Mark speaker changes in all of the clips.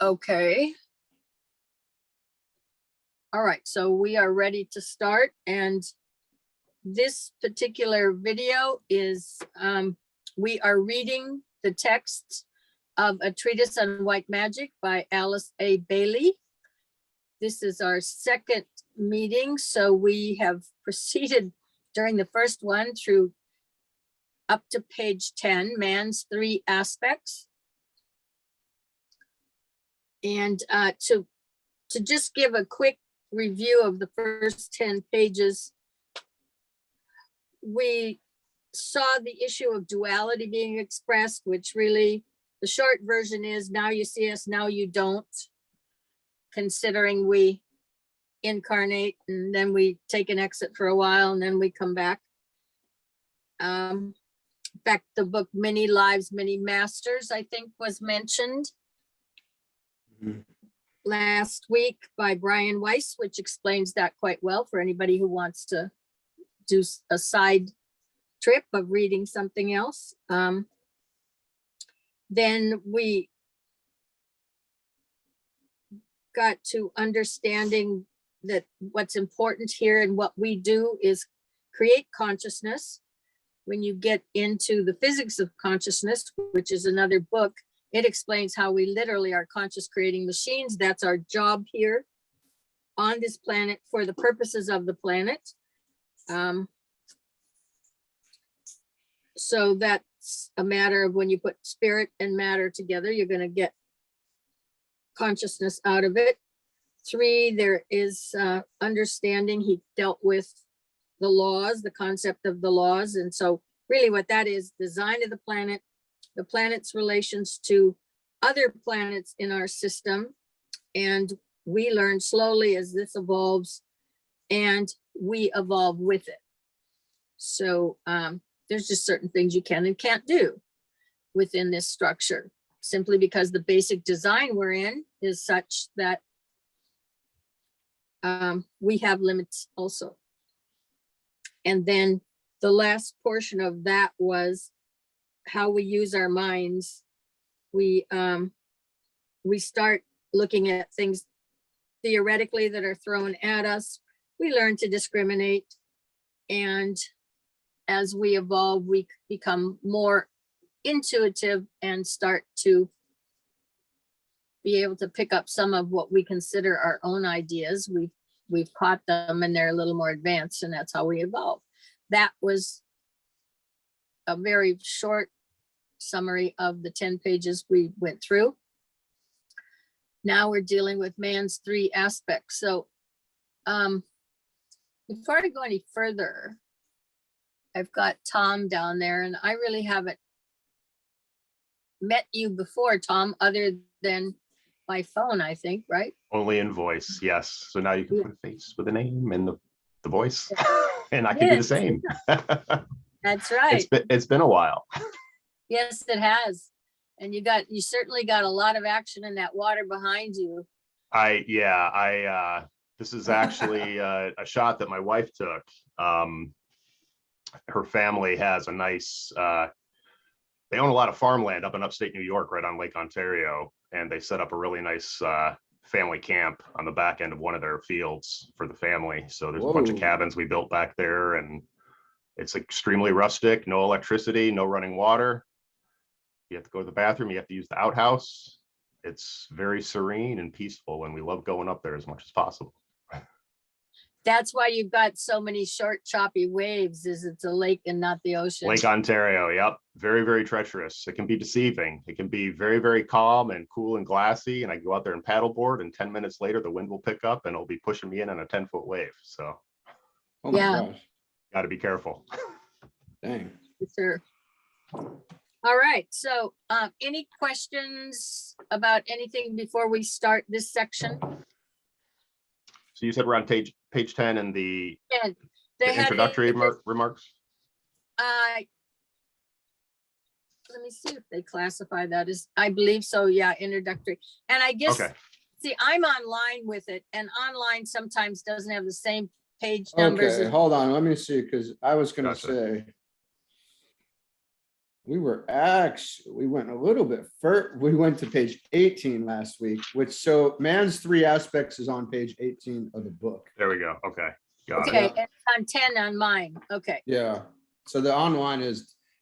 Speaker 1: Okay. All right, so we are ready to start, and this particular video is we are reading the text of A Treatise on White Magic by Alice A. Bailey. This is our second meeting, so we have proceeded during the first one through up to page 10, Man's Three Aspects. And to just give a quick review of the first 10 pages, we saw the issue of duality being expressed, which really the short version is now you see us, now you don't, considering we incarnate and then we take an exit for a while and then we come back. In fact, the book Many Lives, Many Masters, I think, was mentioned last week by Brian Weiss, which explains that quite well for anybody who wants to do a side trip of reading something else. Then we got to understanding that what's important here and what we do is create consciousness. When you get into the physics of consciousness, which is another book, it explains how we literally are conscious creating machines. That's our job here on this planet for the purposes of the planet. So that's a matter of when you put spirit and matter together, you're going to get consciousness out of it. 3, there is understanding. He dealt with the laws, the concept of the laws. And so really what that is, design of the planet's relations to other planets in our system. And we learn slowly as this evolves and we evolve with it. So there's just certain things you can and can't do within this structure, simply because the basic design we're in is such that we have limits also. And then the last portion of that was how we use our minds. We start looking at things theoretically that are thrown at us. We learn to discriminate. And as we evolve, we become more intuitive and start to be able to pick up some of what we consider our own ideas. We've caught them and they're a little more advanced, and that's how we evolve. That was a very short summary of the 10 pages we went through. Now we're dealing with man's 3 aspects. So before I go any further, I've got Tom down there, and I really haven't met you before, Tom, other than by phone, I think, right?
Speaker 2: Only in voice, yes. So now you can put a face with a name and the voice, and I can do the same.
Speaker 1: That's right.
Speaker 2: It's been a while.
Speaker 1: Yes, it has. And you certainly got a lot of action in that water behind you.
Speaker 2: This is actually a shot that my wife took. Her family has a nice, they own a lot of farmland up in upstate New York, right on Lake Ontario. And they set up a really nice family camp on the back end of one of their fields for the family. So there's a bunch of cabins we built back there, and it's extremely rustic, no electricity, no running water. You have to go to the bathroom, you have to use the outhouse. It's very serene and peaceful, and we love going up there as much as possible.
Speaker 1: That's why you've got so many short, choppy waves, is it's a lake and not the ocean.
Speaker 2: Lake Ontario, yep. Very, very treacherous. It can be deceiving. It can be very, very calm and cool and glassy. And I go out there and paddleboard, and 10 minutes later, the wind will pick up and it'll be pushing me in on a 10-foot wave. So,
Speaker 3: oh my gosh.
Speaker 2: Got to be careful.
Speaker 3: Dang.
Speaker 1: Sure. All right. So any questions about anything before we start this section?
Speaker 2: So you said we're on page 10 in the
Speaker 1: the
Speaker 2: introductory remarks?
Speaker 1: Let me see if they classify that as, I believe so, yeah, introductory. And I guess, see, I'm online with it, and online sometimes doesn't have the same page numbers.
Speaker 3: Okay, hold on, let me see, because I was going to say, We went a little bit further. We went to page 18 last week, so man's 3 aspects is on page 18 of the book.
Speaker 2: There we go. Okay. Got
Speaker 1: Okay,
Speaker 2: it.
Speaker 1: and it's on 10 on mine. Okay.
Speaker 3: Yeah. So the online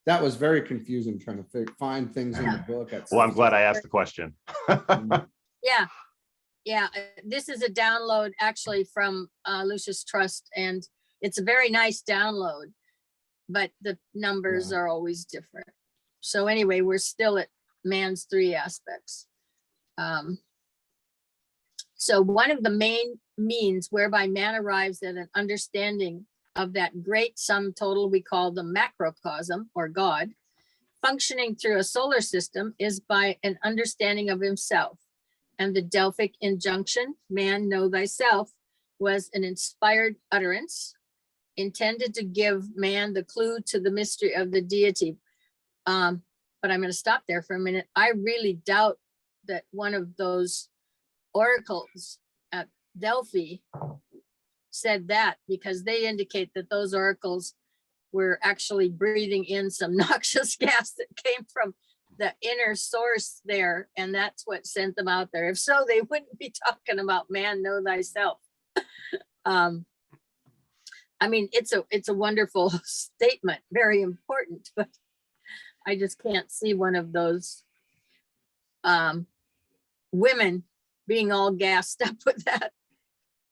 Speaker 3: that was very confusing trying to find things in the book.
Speaker 2: Well, I'm glad I asked the question.
Speaker 1: Yeah. Yeah. This is a download actually from Lucius Trust, and it's a very nice download, but the numbers are always different. So anyway, we're still at man's 3 aspects. So one of the main means whereby man arrives at an understanding of that great sum total we call the macrocosm, or God, functioning through a solar system, is by an understanding of himself. And the Delphic Injunction, man, know thyself, was an inspired utterance intended to give man the clue to the mystery of the deity. But I'm going to stop there for a minute. I really doubt that one of those oracles at Delphi said that, because they indicate that those oracles were actually breathing in some noxious gas that came from the inner source there, and that's what sent them out there. If so, they wouldn't be talking about man, know thyself. I mean, it's a wonderful statement, very important, but I just can't see one of those women being all gassed up with that,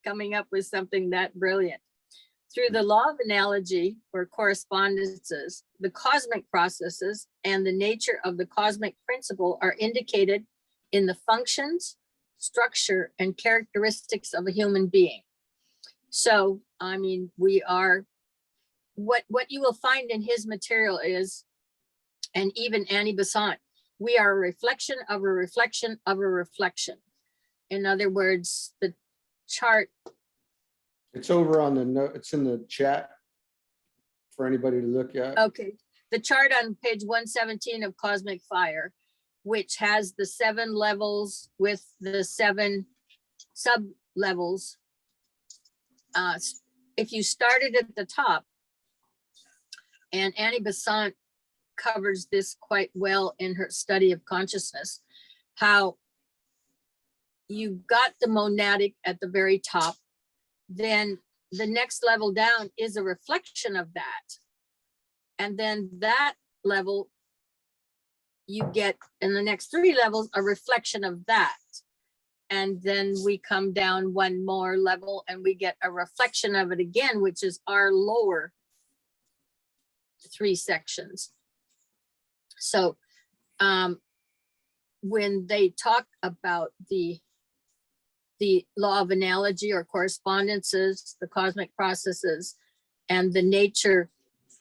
Speaker 1: coming up with something that brilliant. Through the law of analogy or correspondences, the cosmic processes and the nature of the cosmic principle are indicated in the functions, structure, and characteristics of a human being. So, I mean, we are, what you will find in his material is, and even Annie Besant, we are a reflection of a reflection of a reflection. In other words, the chart.
Speaker 3: It's over on the note. It's in the chat for anybody to look at.
Speaker 1: Okay, the chart on page 117 of Cosmic Fire, which has the 7 levels with the 7 sub levels. If you started at the top, and Annie Besant covers this quite well in her study of consciousness, how you've got the monadic at the very top, then the next level down is a reflection of that. And then that level, you get in the next 3 levels, a reflection of that. And then we come down 1 more level and we get a reflection of it again, which is our lower 3 sections. So when they talk about the law of analogy or correspondences, the cosmic processes, and the nature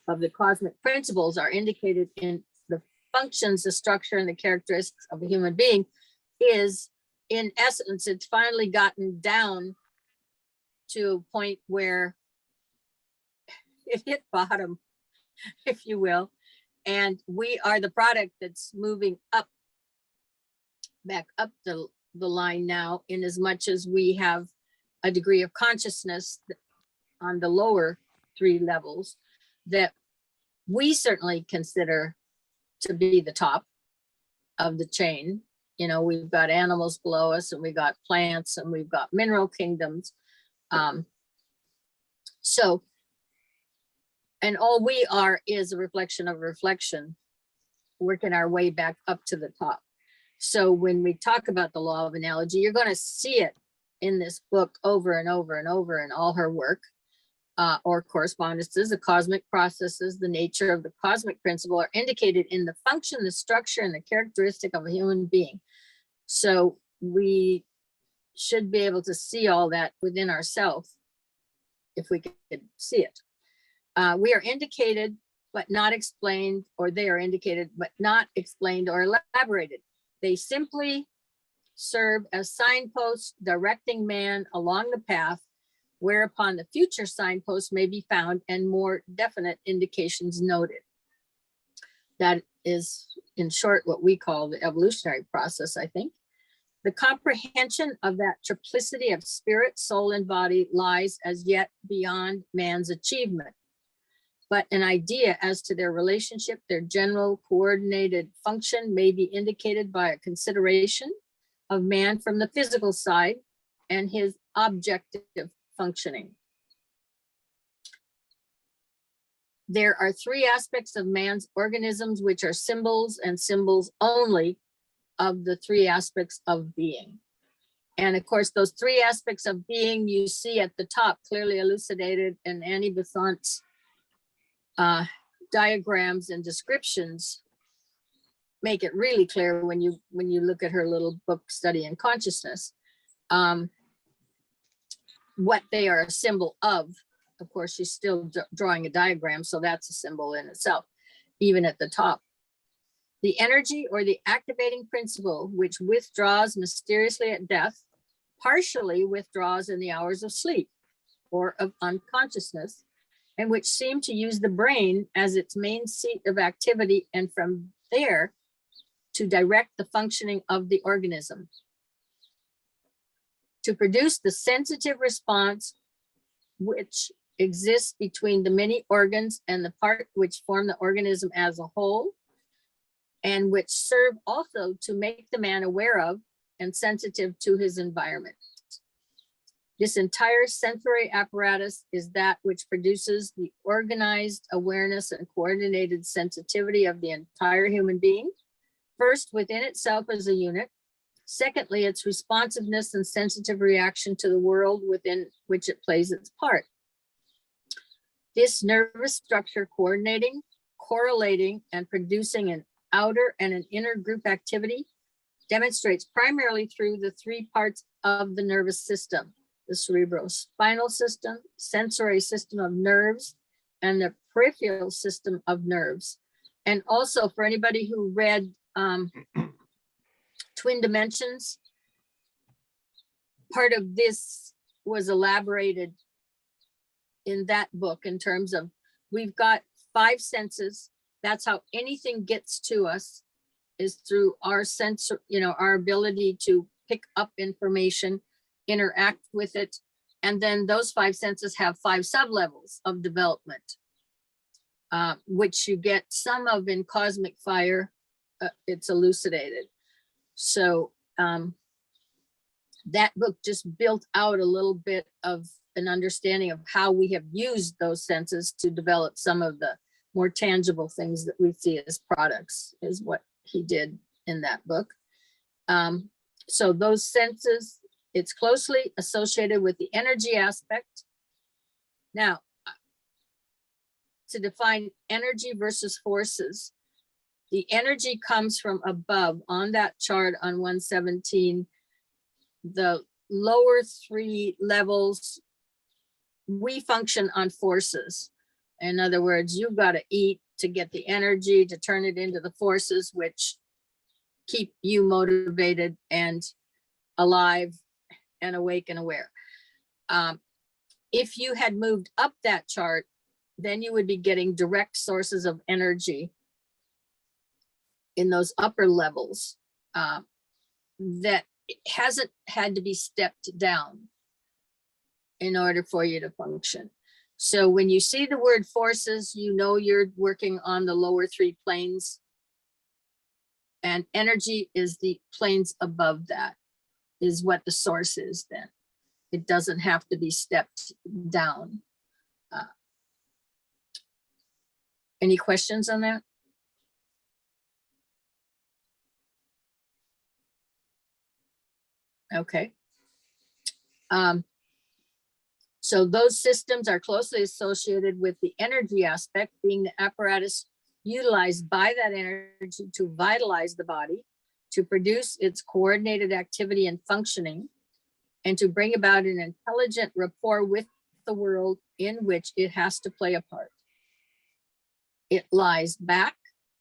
Speaker 1: of the cosmic principles are indicated in the functions, the structure, and the characteristics of a human being, is, in essence, it's finally gotten down to a point where it hit bottom, if you will. And we are the product that's moving up, back up the line now, in as much as we have a degree of consciousness on the lower 3 levels that we certainly consider to be the top of the chain. You know, we've got animals below us, and we've got plants, and we've got mineral kingdoms. So, and all we are is a reflection of reflection, working our way back up to the top. So when we talk about the law of analogy, you're going to see it in this book over and over and over in all her work, or correspondences. The cosmic processes, the nature of the cosmic principle, are indicated in the function, the structure, and the characteristic of a human being. So we should be able to see all that within ourselves if we could see it. We are indicated but not explained, or they are indicated but not explained or elaborated. They simply serve as signposts directing man along the path, whereupon the future signposts may be found and more definite indications noted. That is, in short, what we call the evolutionary process, I think. The comprehension of that triplicity of spirit, soul, and body lies as yet beyond man's achievement. but an idea as to their relationship, their general coordinated function may be indicated by a consideration of man from the physical side and his objective functioning. There are three aspects of man's organisms which are symbols and symbols only of the three aspects of being. And of course, those three aspects of being you see at the top clearly elucidated in Annie Besant's diagrams and descriptions make it really clear when you look at her little book, Study in Consciousness, what they are a symbol of. Of course, she's still drawing a diagram, so that's a symbol in itself, even at the top. The energy or the activating principle, which withdraws mysteriously at death, partially withdraws in the hours of sleep or of unconsciousness, and which seem to use the brain as its main seat of activity, and from there to direct the functioning of the organism. To produce the sensitive response which exists between the many organs and the part which form the organism as a whole, and which serve also to make the man aware of and sensitive to his environment. This entire sensory apparatus is that which produces the organized awareness and coordinated sensitivity of the entire human being, first within itself as a unit, secondly, its responsiveness and sensitive reaction to the world within which it plays its part. This nervous structure coordinating, correlating, and producing an outer and an inner group activity demonstrates primarily through the three parts of the nervous system: the cerebrospinal system, sensory system of nerves, and the peripheral system of nerves. And also, for anybody who read Twin Dimensions, part of this was elaborated in that book in terms of, we've got five senses. That's how anything gets to us, is through our sense, our ability to pick up information, interact with it. And then those five senses have five sublevels of development, which you get some of in Cosmic Fire. It's elucidated. So that book just built out a little bit of an understanding of how we have used those senses to develop some of the more tangible things that we see as products, is what he did in that book. So those senses, it's closely associated with the energy aspect. Now, to define energy versus forces, the energy comes from above. On that chart on 117, the lower three levels, we function on forces. In other words, you've got to eat to get the energy to turn it into the forces which keep you motivated and alive and awake and aware. If you had moved up that chart, then you would be getting direct sources of energy in those upper levels that hasn't had to be stepped down in order for you to function. So when you see the word forces, you know you're working on the lower three planes, and energy is the planes above that, is what the source is then. It doesn't have to be stepped down. Any questions on that? Okay. So those systems are closely associated with the energy aspect, being the apparatus utilized by that energy to vitalize the body, to produce its coordinated activity and functioning, and to bring about an intelligent rapport with the world in which it has to play a part. It lies back,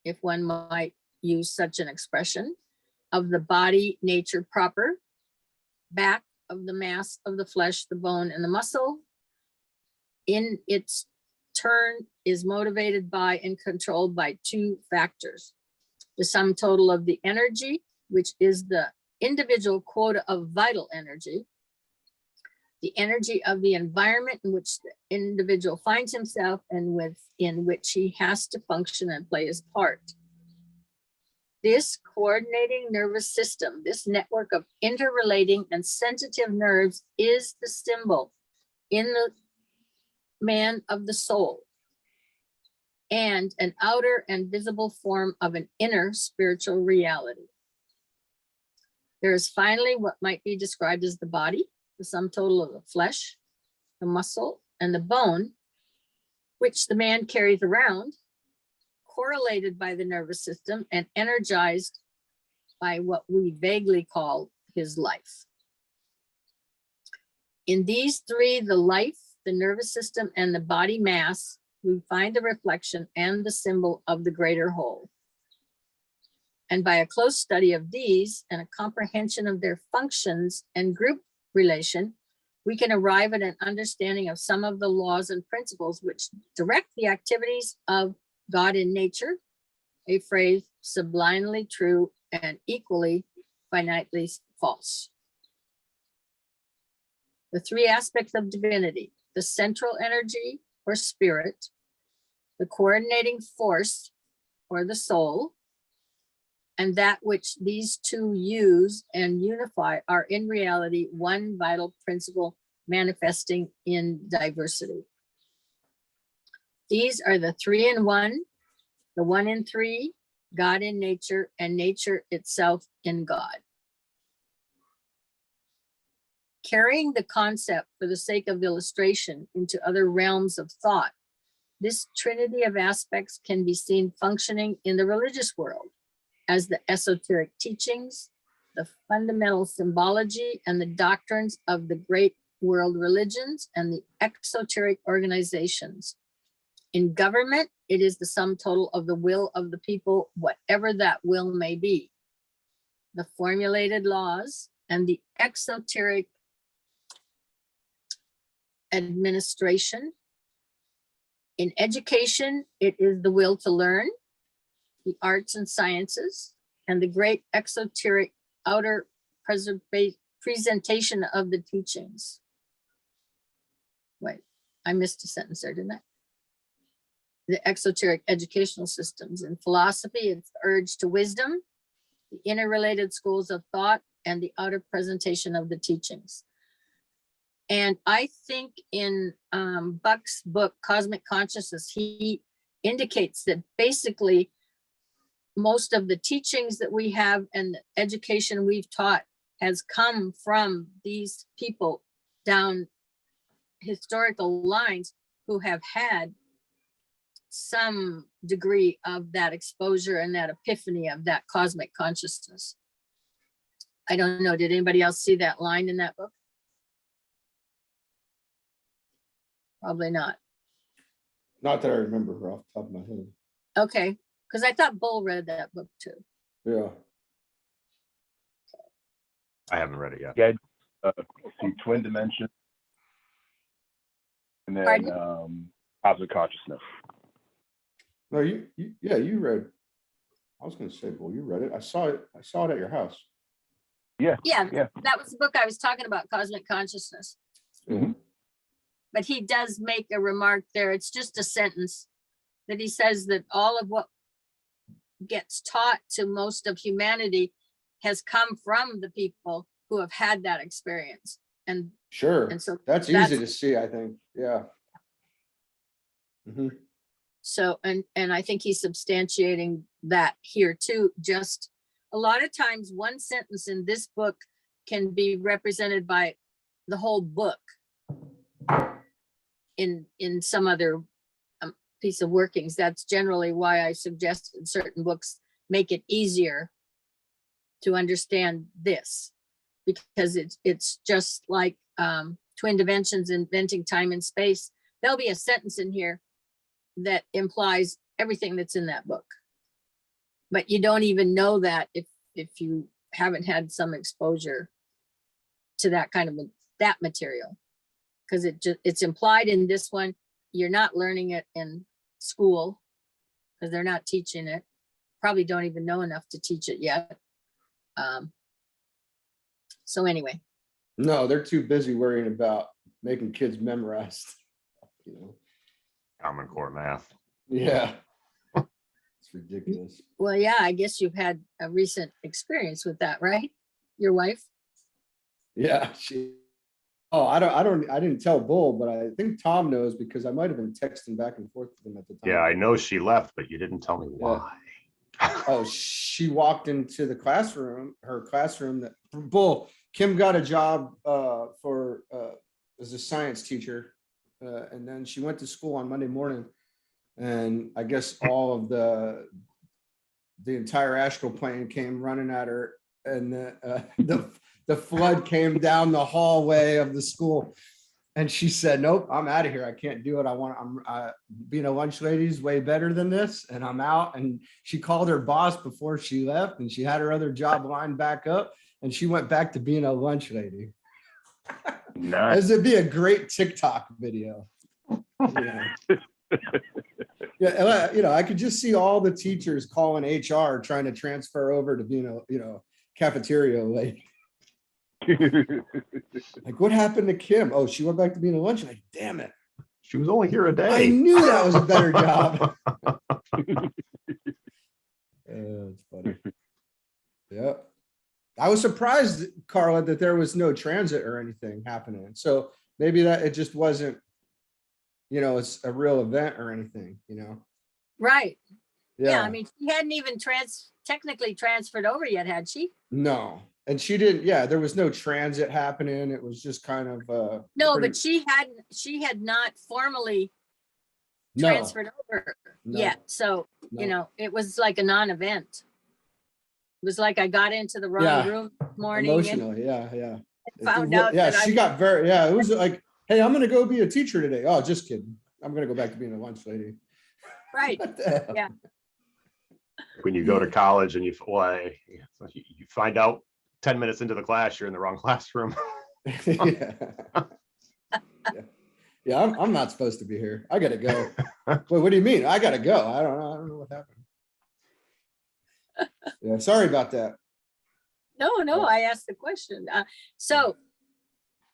Speaker 1: if one might use such an expression, of the body nature proper, back of the mass of the flesh, the bone, and the muscle. In its turn is motivated by and controlled by two factors: the sum total of the energy, which is the individual quota of vital energy, the energy of the environment in which the individual finds himself and within which he has to function and play his part. This coordinating nervous system, this network of interrelating and sensitive nerves, is the symbol in the man of the soul, and an outer and visible form of an inner spiritual reality. There is finally what might be described as the body, the sum total of the flesh, the muscle, and the bone, which the man carries around, correlated by the nervous system and energized by what we vaguely call his life. In these three, the life, the nervous system, and the body mass, we find the reflection and the symbol of the greater whole. And by a close study of these and a comprehension of their functions and group relation, we can arrive at an understanding of some of the laws and principles which direct the activities of God in nature, a phrase sublimely true and equally finitely false. The three aspects of divinity: the central energy or spirit, the coordinating force or the soul, and that which these two use and unify, are in reality one vital principle manifesting in diversity. These are the three in one, the one in three, God in nature, and nature itself in God. Carrying the concept for the sake of illustration into other realms of thought, this trinity of aspects can be seen functioning in the religious world as the esoteric teachings, the fundamental symbology, and the doctrines of the great world religions and the exoteric organizations. In government, it is the sum total of the will of the people, whatever that will may be, the formulated laws, and the exoteric administration. In education, it is the will to learn, the arts and sciences, and the great exoteric outer presentation of the teachings. Wait, I missed a sentence there, didn't I? The exoteric educational systems. In philosophy, it's the urge to wisdom, the interrelated schools of thought, and the outer presentation of the teachings. And I think in Bucke's book, Cosmic Consciousness, he indicates that basically most of the teachings that we have and the education we've taught has come from these people down historical lines who have had some degree of that exposure and that epiphany of that cosmic consciousness. I don't know, did anybody else see that line in that book? Probably not.
Speaker 3: Not that I remember her off the top of my head.
Speaker 1: Okay, because I thought Bull read that book too.
Speaker 3: Yeah.
Speaker 2: I haven't read it yet.
Speaker 4: Yeah, see twin dimension, and then
Speaker 1: Pardon?
Speaker 4: cosmic consciousness.
Speaker 3: No, yeah, you read. I was going to say, well, you read it. I saw it at your house.
Speaker 4: Yeah.
Speaker 1: Yeah,
Speaker 4: Yeah.
Speaker 1: that was the book I was talking about, Cosmic Consciousness.
Speaker 4: Mhm.
Speaker 1: But he does make a remark there. It's just a sentence that he says that all of what gets taught to most of humanity has come from the people who have had that experience. And
Speaker 3: Sure.
Speaker 1: And so
Speaker 3: that's easy to see, I think. Yeah. Mhm.
Speaker 1: so, and I think he's substantiating that here too. Just a lot of times one sentence in this book can be represented by the whole book in some other piece of workings. That's generally why I suggested certain books make it easier to understand this, because it's just like Twin Dimensions, Inventing Time and Space. There'll be a sentence in here that implies everything that's in that book, but you don't even know that if you haven't had some exposure to that kind of that material, because it's implied in this one. You're not learning it in school because they're not teaching it. Probably don't even know enough to teach it yet. So anyway.
Speaker 3: No, they're too busy worrying about making kids memorize, you know.
Speaker 2: Common Core math.
Speaker 3: Yeah. It's ridiculous.
Speaker 1: Well, yeah, I guess you've had a recent experience with that, right? Your wife?
Speaker 3: Yeah, I didn't tell Bull, but I think Tom knows because I might have been texting back and forth with him at the time.
Speaker 2: Yeah, I know she left, but you didn't tell me why.
Speaker 3: Oh, she walked into the classroom, her classroom that Bull, Kim got a job as a science teacher. And then she went to school on Monday morning. And I guess all of the entire astral plane came running at her, and the flood came down the hallway of the school. And she said, "Nope, I'm out of here. I can't do it. I'm being a lunch lady is way better than this, and I'm out." And she called her boss before she left, and she had her other job lined back up, and she went back to being a lunch lady.
Speaker 4: Nice.
Speaker 3: This would be a great TikTok video. Yeah, you know, I could just see all the teachers calling HR trying to transfer over to being a cafeteria lady. Like, what happened to Kim? Oh, she went back to being a lunch lady. Damn it.
Speaker 2: She was only here a day.
Speaker 3: I knew that was a better job. It's funny. Yeah. I was surprised, Carla, that there was no transit or anything happening. So maybe that it just wasn't, it's a real event or anything,
Speaker 1: Right. Yeah,
Speaker 3: Yeah.
Speaker 1: I mean, she hadn't even technically transferred over yet, had she?
Speaker 3: No. And she didn't, there was no transit happening. It was just kind of
Speaker 1: No,
Speaker 3: pretty-
Speaker 1: but she had not formally
Speaker 3: no,
Speaker 1: transferred over
Speaker 3: No.
Speaker 1: yet. So,
Speaker 3: no.
Speaker 1: it was like a non-event. It was like I got into the wrong
Speaker 3: Yeah.
Speaker 1: room this morning and
Speaker 3: Emotionally, yeah.
Speaker 1: found out that
Speaker 3: she got very, it was like, hey, I'm gonna go be a teacher today. Oh, just kidding. I'm gonna go back to being a lunch lady.
Speaker 1: right.
Speaker 3: What the hell?
Speaker 1: Yeah.
Speaker 2: When you go to college and you find out 10 minutes into the class, you're in the wrong classroom.
Speaker 3: Yeah. Yeah, I'm not supposed to be here. I gotta go. Wait, what do you mean? I gotta go. I don't know what happened. Yeah, sorry about that.
Speaker 1: No, I asked the question. So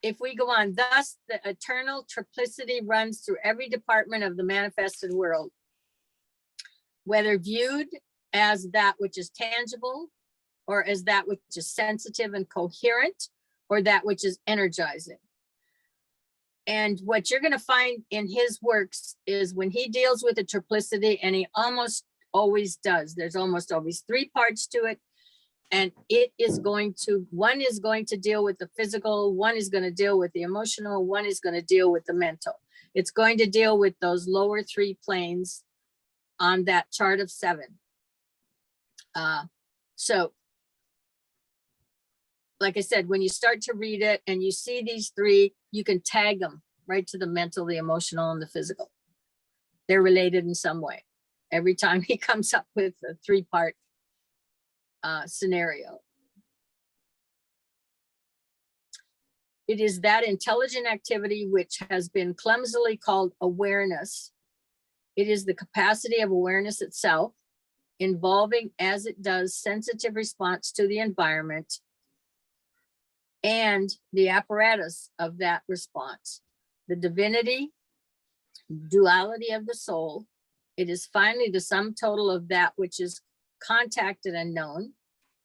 Speaker 1: if we go on, thus the eternal triplicity runs through every department of the manifested world, whether viewed as that which is tangible, or as that which is sensitive and coherent, or that which is energizing. And what you're going to find in his works is when he deals with the triplicity, and he almost always does, there's almost always three parts to it. And one is going to deal with the physical, one is going to deal with the emotional, one is going to deal with the mental. It's going to deal with those lower three planes on that chart of 7. So, like I said, when you start to read it and you see these three, you can tag them right to the mental, the emotional, and the physical. They're related in some way. Every time he comes up with a 3-part scenario. It is that intelligent activity which has been clumsily called awareness. It is the capacity of awareness itself, involving as it does sensitive response to the environment and the apparatus of that response. The divinity, duality of the soul. It is finally the sum total of that which is contacted and known.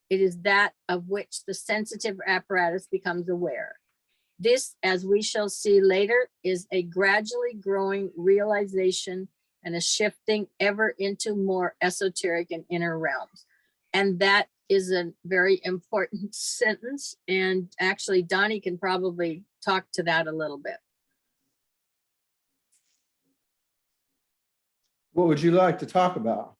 Speaker 1: It is that of which the sensitive apparatus becomes aware. This, as we shall see later, is a gradually growing realization and a shifting ever into more esoteric and inner realms. And that is a very important sentence. And actually, Donnie can probably talk to that a little bit.
Speaker 3: What would you like to talk about?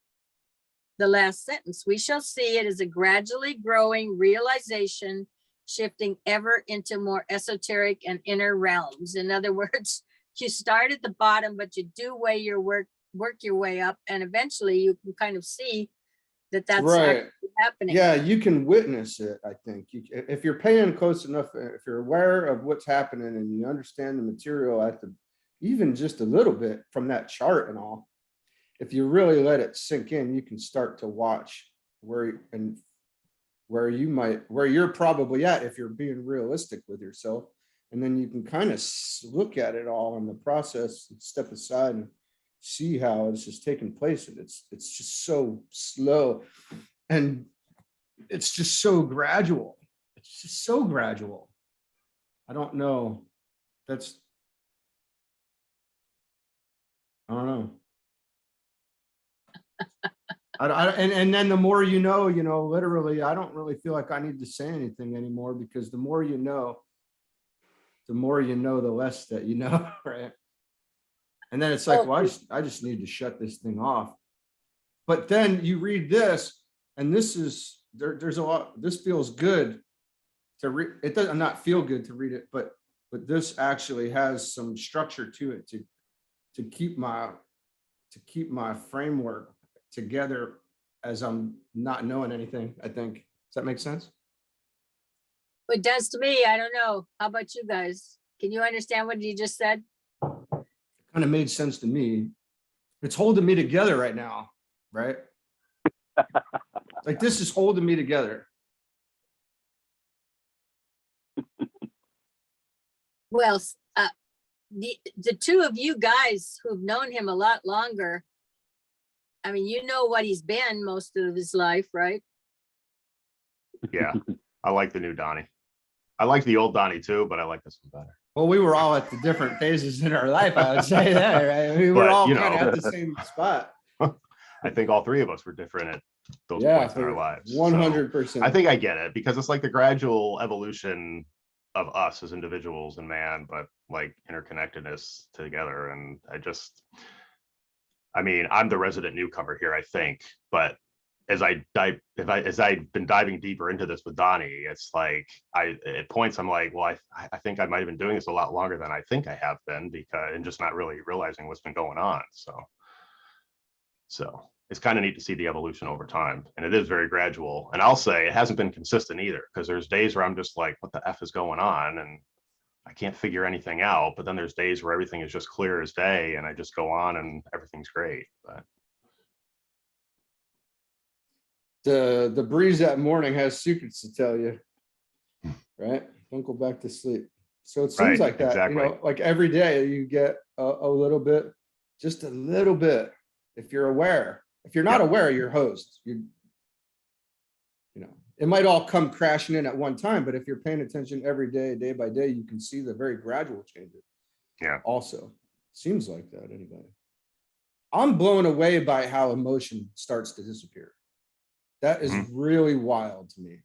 Speaker 1: The last sentence, we shall see it as a gradually growing realization, shifting ever into more esoteric and inner realms. In other words, you start at the bottom, but you do work your way up, and eventually you can kind of see that that's
Speaker 3: Right.
Speaker 1: actually happening.
Speaker 3: Yeah, you can witness it, I think. If you're paying close enough, if you're aware of what's happening and you understand the material even just a little bit from that chart and all, if you really let it sink in, you can start to watch where you're probably at if you're being realistic with yourself. And then you can kind of look at it all in the process and step aside and see how it's just taking place. And it's just so slow and it's just so gradual. It's just so gradual. I don't know. I don't know. And then the more you know, literally, I don't really feel like I need to say anything anymore, because the more you know, the less that you know, right? And then it's like, well, I just need to shut this thing off. But then you read this, and this is there's a lot. This feels good to read. It doesn't not feel good to read it, but this actually has some structure to it to keep my framework together as I'm not knowing anything, I think. Does that make sense?
Speaker 1: It does to me. I don't know. How about you guys? Can you understand what you just said?
Speaker 3: Kind of made sense to me. It's holding me together right now, right? Like this is holding me together.
Speaker 1: Well, the two of you guys who've known him a lot longer, I mean, you know what he's been most of his life, right?
Speaker 2: Yeah, I like the new Donnie. I like the old Donnie too, but I like this one better.
Speaker 3: Well, we were all at the different phases in our life, I would say that, right? We were
Speaker 2: But,
Speaker 3: all
Speaker 2: you
Speaker 3: kind of
Speaker 2: know.
Speaker 3: at the same spot.
Speaker 2: I think all three of us were different at those
Speaker 3: Yeah,
Speaker 2: points in our lives. So
Speaker 3: 100%.
Speaker 2: I think I get it, because it's like the gradual evolution of us as individuals and man, but like interconnectedness together. And I mean, I'm the resident newcomer here, I think, but as I've been diving deeper into this with Donnie, it's like at points I'm like, well, I think I might have been doing this a lot longer than I think I have been, because and just not really realizing what's been going on. So it's kind of neat to see the evolution over time, and it is very gradual. And I'll say it hasn't been consistent either, because there's days where I'm just like, what the F is going on? And I can't figure anything out. But then there's days where everything is just clear as day, and I just go on and everything's great. But
Speaker 3: The breeze that morning has secrets to tell you, right? Don't go back to sleep. So it seems
Speaker 2: Right,
Speaker 3: like that,
Speaker 2: exactly.
Speaker 3: like every day you get a little bit, just a little bit, if you're aware. If you're not
Speaker 2: Yep.
Speaker 3: aware, you're host. It might all come crashing in at one time, but if you're paying attention every day, day by day, you can see the very gradual changes.
Speaker 2: Yeah.
Speaker 3: Also, seems like that anyway. I'm blown away by how emotion starts to disappear. That is really wild to me.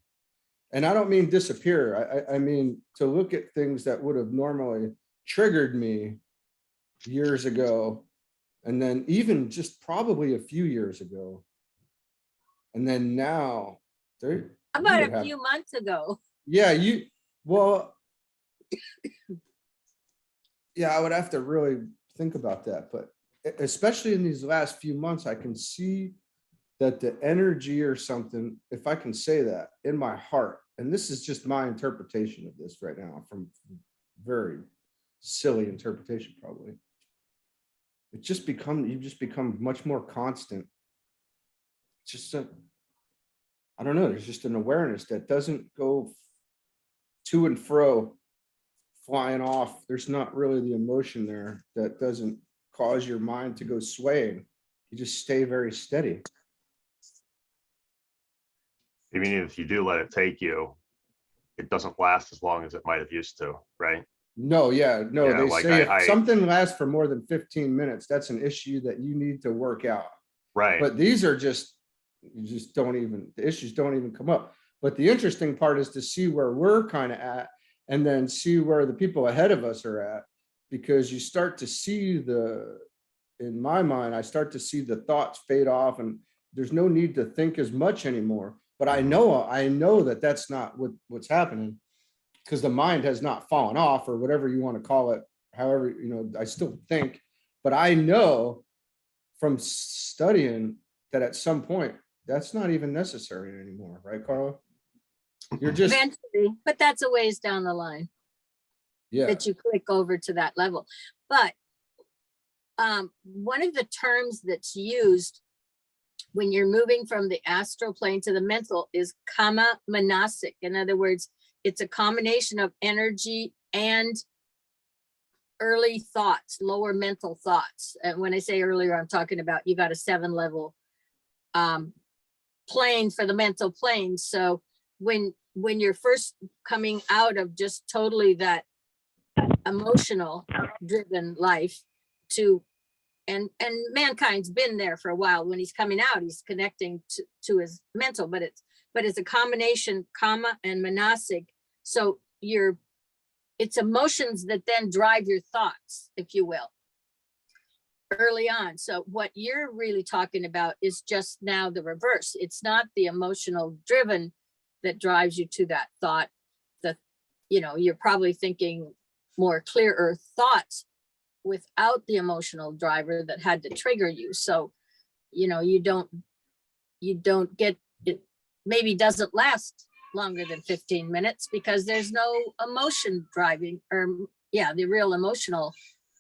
Speaker 3: And I don't mean disappear. I mean to look at things that would have normally triggered me years ago, and then even just probably a few years ago. And then now,
Speaker 1: About a few months ago.
Speaker 3: yeah, well, yeah, I would have to really think about that. But especially in these last few months, I can see that the energy or something, if I can say that, in my heart, and this is just my interpretation of this right now, from very silly interpretation probably, you've just become much more constant. It's just I don't know, there's just an awareness that doesn't go to and fro, flying off. There's not really the emotion there that doesn't cause your mind to go swaying. You just stay very steady.
Speaker 2: Even if you do let it take you, it doesn't last as long as it might have used to, right?
Speaker 3: No, yeah, no,
Speaker 2: Yeah,
Speaker 3: they
Speaker 2: like
Speaker 3: say if something lasts for more than 15 minutes, that's an issue that you need to work out.
Speaker 2: Right.
Speaker 3: But these are just, the issues don't even come up. But the interesting part is to see where we're kind of at, and then see where the people ahead of us are at, because you start to see in my mind, I start to see the thoughts fade off, and there's no need to think as much anymore. But I know that that's not what's happening, because the mind has not fallen off, or whatever you want to call it. However, I still think, but I know from studying that at some point that's not even necessary anymore, right, Carla? You're just
Speaker 1: Eventually, but that's a ways down the line.
Speaker 3: Yeah.
Speaker 1: That you click over to that level. But one of the terms that's used when you're moving from the astral plane to the mental is kama manasic. In other words, it's a combination of energy and early thoughts, lower mental thoughts. And when I say earlier, I'm talking about you got a 7-level plane for the mental plane. So when you're first coming out of just totally that emotional driven life to, and mankind's been there for a while. When he's coming out, he's connecting to his mental, but it's a combination, karma and manasic. So it's emotions that then drive your thoughts, if you will, early on. So what you're really talking about is just now the reverse. It's not the emotional driven that drives you to that thought. You're probably thinking more clearer thoughts without the emotional driver that had to trigger you. So, you don't get it, maybe doesn't last longer than 15 minutes because there's no emotion driving, or the real emotional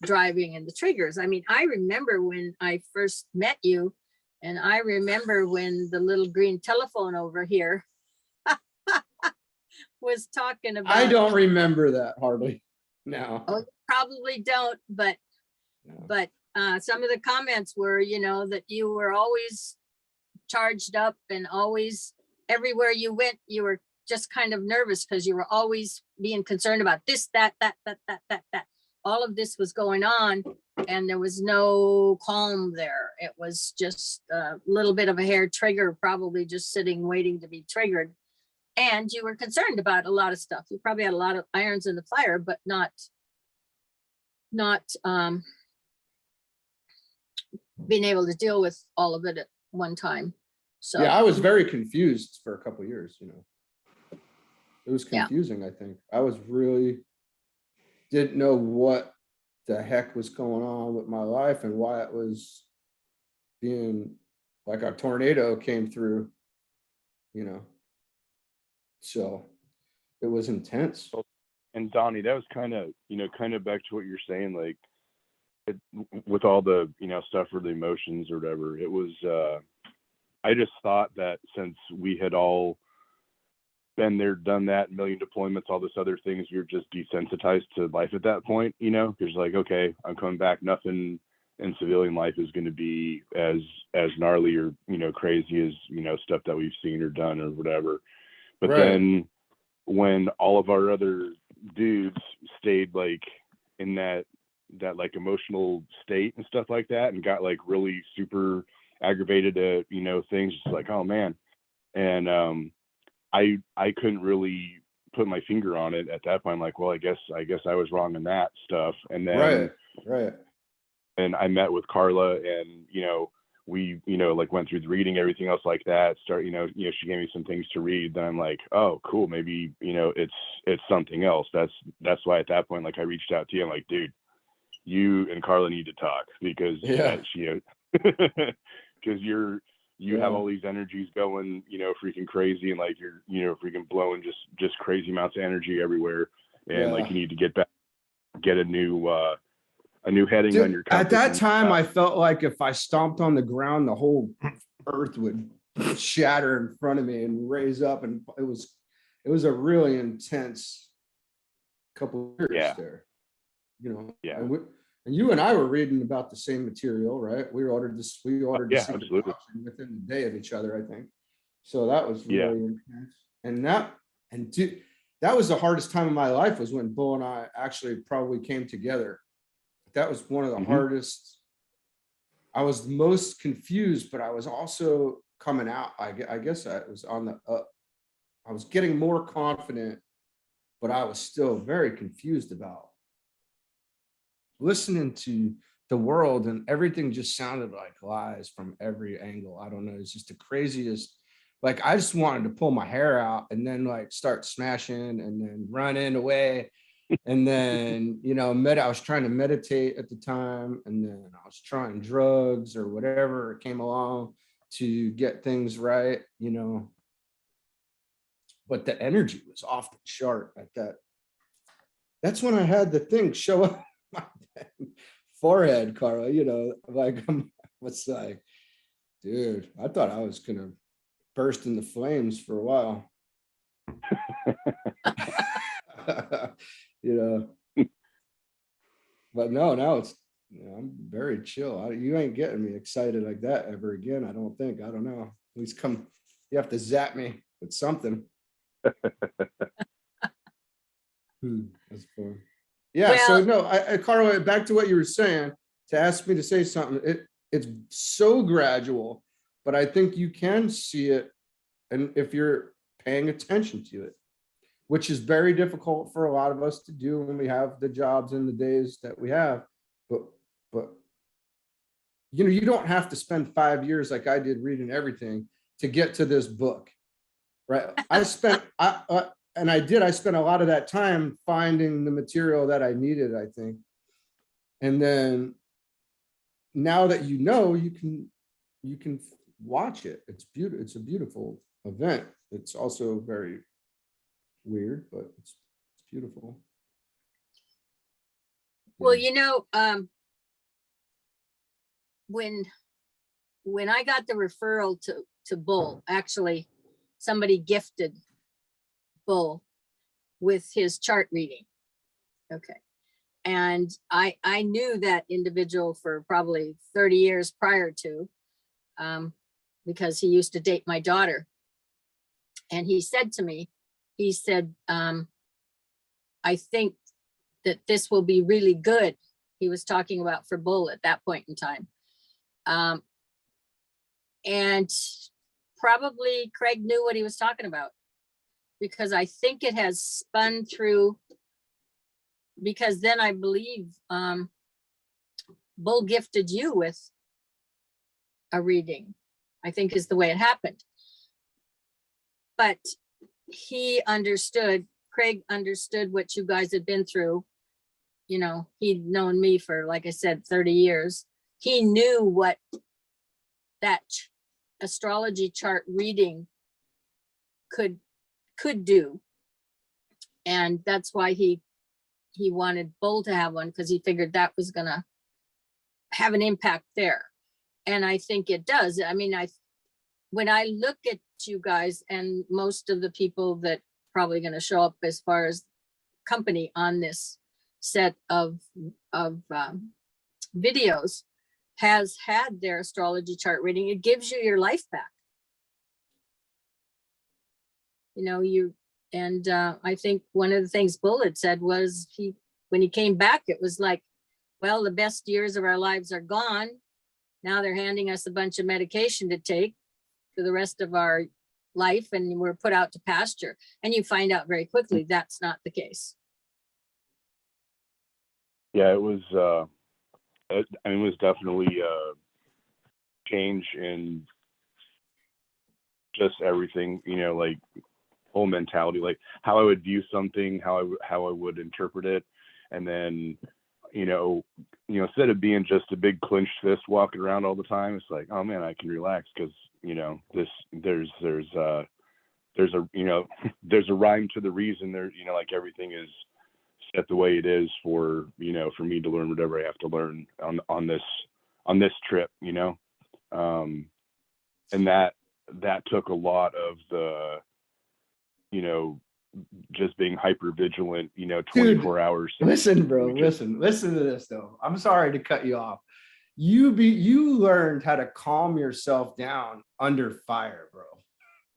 Speaker 1: driving and the triggers. I mean, I remember when I first met you, and I remember when the little green telephone over here was talking about.
Speaker 3: I don't remember that hardly. No.
Speaker 1: Oh, you probably don't, but some of the comments were, that you were always charged up and always everywhere you went, you were just kind of nervous because you were always being concerned about this, that. All of this was going on and there was no calm there. It was just a little bit of a hair trigger, probably just sitting, waiting to be triggered. And you were concerned about a lot of stuff. You probably had a lot of irons in the fire, but not being able to deal with all of it at one time. So
Speaker 3: yeah, I was very confused for a couple of years, It was confusing, I think. I was really didn't know what the heck was going on with my life and why it was being like a tornado came through, So it was intense.
Speaker 4: And Donnie, that was kind of back to what you're saying, like with all the, stuff or the emotions or whatever. It was, I just thought that since we had all been there, done that, million deployments, all this other things, you're just desensitized to life at that point, because like, okay, I'm coming back, nothing in civilian life is going to be as gnarly or, crazy as, stuff that we've seen or done or whatever. But
Speaker 3: Right.
Speaker 4: then when all of our other dudes stayed like in that like emotional state and stuff like that and got like really super aggravated at, things, just like, oh man. And I couldn't really put my finger on it at that point. I'm like, well, I guess I was wrong in that stuff. And then
Speaker 3: Right.
Speaker 4: and I met with Carla and, we, like went through the reading, everything else like that. She gave me some things to read. Then I'm like, oh, cool. Maybe, it's something else. That's why at that point, like I reached out to you. I'm like, dude, you and Carla need to talk because because you have all these energies going, freaking crazy. And like, you're, freaking blowing just crazy amounts of energy everywhere. And like, you need to get a new heading.
Speaker 3: Dude,
Speaker 4: on your
Speaker 3: at that
Speaker 4: compass
Speaker 3: time, I felt like if I stomped on the ground, the whole earth would shatter in front of me and raise up. And it was a really intense couple of years there, And you and I were reading about the same material, right? We ordered the secret
Speaker 4: absolutely.
Speaker 3: option within the day of each other, I think. So that was really intense. And that was the hardest time of my life, was when Bull and I actually probably came together. That was one of the hardest. I was the most confused, but I was also coming out. I guess I was on the up. I was getting more confident, but I was still very confused about listening to the world, and everything just sounded like lies from every angle. I don't know. It's just the craziest. Like, I just wanted to pull my hair out and then like start smashing and then running away. And then, I was trying to meditate at the time, and then I was trying drugs or whatever came along to get things right, But the energy was off the chart at that. That's when I had the thing show up my forehead, Carla, like I was like, dude, I thought I was gonna burst into flames for a while. you know. But no, now it's, I'm very chill. You ain't getting me excited like that ever again. I don't think. I don't know. At least you have to zap me with something. That's fun. Yeah. So no, Carla, back to what you were saying. To ask me to say something, it's so gradual, but I think you can see it, and if you're paying attention to it, which is very difficult for a lot of us to do when we have the jobs and the days that we have. But you don't have to spend 5 years like I did reading everything to get to this book, right? I spent a lot of that time finding the material that I needed, I think. And then now that you know, you can watch it. It's beautiful. It's a beautiful event. It's also very weird, but it's beautiful.
Speaker 1: Well, when I got the referral to Bull, actually somebody gifted Bull with his chart reading. Okay. And I knew that individual for probably 30 years prior to, because he used to date my daughter. And he said to me, I think that this will be really good. He was talking about for Bull at that point in time. And probably Craig knew what he was talking about, because I think it has spun through, because then I believe Bull gifted you with a reading, I think is the way it happened. But Craig understood what you guys had been through. He'd known me for, like I said, 30 years. He knew what that astrology chart reading could do. And that's why he wanted Bull to have one, because he figured that was going to have an impact there. And I think it does. I mean, when I look at you guys and most of the people that probably going to show up as far as company on this set of videos has had their astrology chart reading, it gives you your life back. I think one of the things Bull had said was when he came back, it was like, well, the best years of our lives are gone. Now they're handing us a bunch of medication to take for the rest of our life, and we're put out to pasture. And you find out very quickly that's not the case.
Speaker 4: Yeah, it was definitely a change in just everything, like whole mentality, like how I would view something, how I would interpret it. And then, instead of being just a big clenched fist walking around all the time, it's like, oh man, I can relax, because, there's a rhyme to the reason. There, like everything is set the way it is for me to learn whatever I have to learn on this trip, and that took a lot of the, just being hyper vigilant, 24
Speaker 3: Dude,
Speaker 4: hours.
Speaker 3: Listen, bro, listen to this though. I'm sorry to cut you off. You learned how to calm yourself down under fire, bro.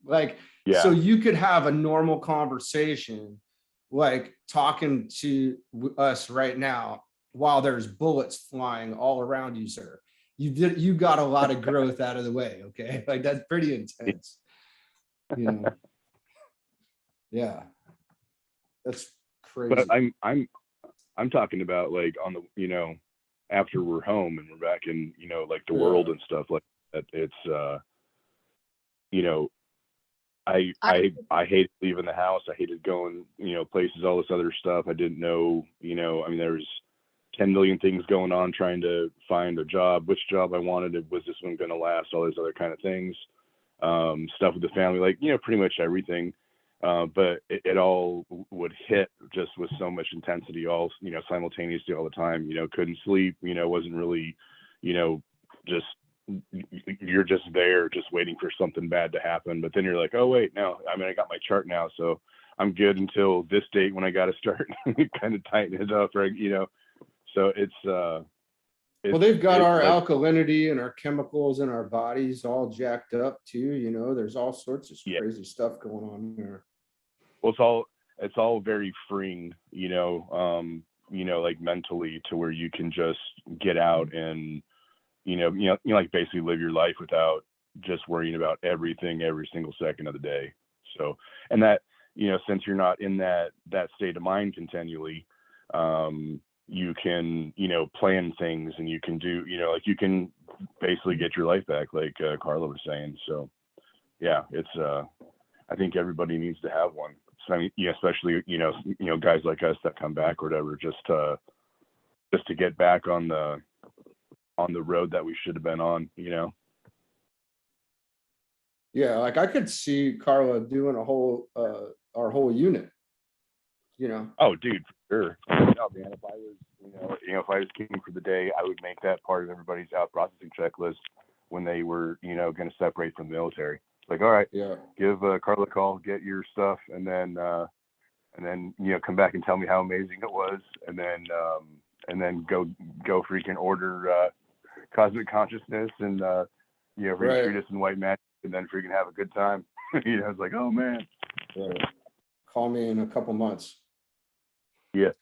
Speaker 3: Like,
Speaker 4: yeah.
Speaker 3: So you could have a normal conversation, like talking to us right now while there's bullets flying all around you, sir. You got a lot of growth out of the way. Okay. Like, that's pretty intense. Yeah. That's crazy.
Speaker 4: But I'm talking about, like, on the, after we're home and we're back in, like the world and stuff like that. It's, I hated leaving the house. I hated going, places, all this other stuff. I didn't know, there's 10 million things going on, trying to find a job, which job I wanted. Was this one going to last? All these other kind of things, stuff with the family, like, pretty much everything. But it all would hit just with so much intensity, all, simultaneously all the time, couldn't sleep, wasn't really, just, you're just there, just waiting for something bad to happen. But then you're like, oh wait, no, I got my chart now, so I'm good until this date when I got to start kind of tighten it up, right? So it's
Speaker 3: Well, they've got
Speaker 4: it's
Speaker 3: our
Speaker 4: like,
Speaker 3: alkalinity and our chemicals in our bodies all jacked up too. There's all sorts of
Speaker 4: Yeah.
Speaker 3: crazy stuff going on there.
Speaker 4: well, it's all very freeing, like mentally, to where you can just get out and like basically live your life without just worrying about everything every single second of the day. So, and that, since you're not in that state of mind continually, you can, plan things, and you can do, like you can basically get your life back, like Carla was saying. So yeah, it's I think everybody needs to have one. So I mean, especially, guys like us that come back or whatever, just to get back on the road that we should have been on.
Speaker 3: Yeah, like I could see Carla doing our whole unit.
Speaker 4: Oh, dude, for sure. No, man, if I was, if I was king for the day, I would make that part of everybody's out processing checklist when they were, going to separate from the military. Like, all right,
Speaker 3: Yeah.
Speaker 4: give Carla a call, get your stuff, and then come back and tell me how amazing it was, and then go freaking order cosmic consciousness and freaking
Speaker 3: Right.
Speaker 4: treat us in white magic, and then freaking have a good time. It's like, oh man.
Speaker 3: Right. Call me in a couple months.
Speaker 4: Yeah.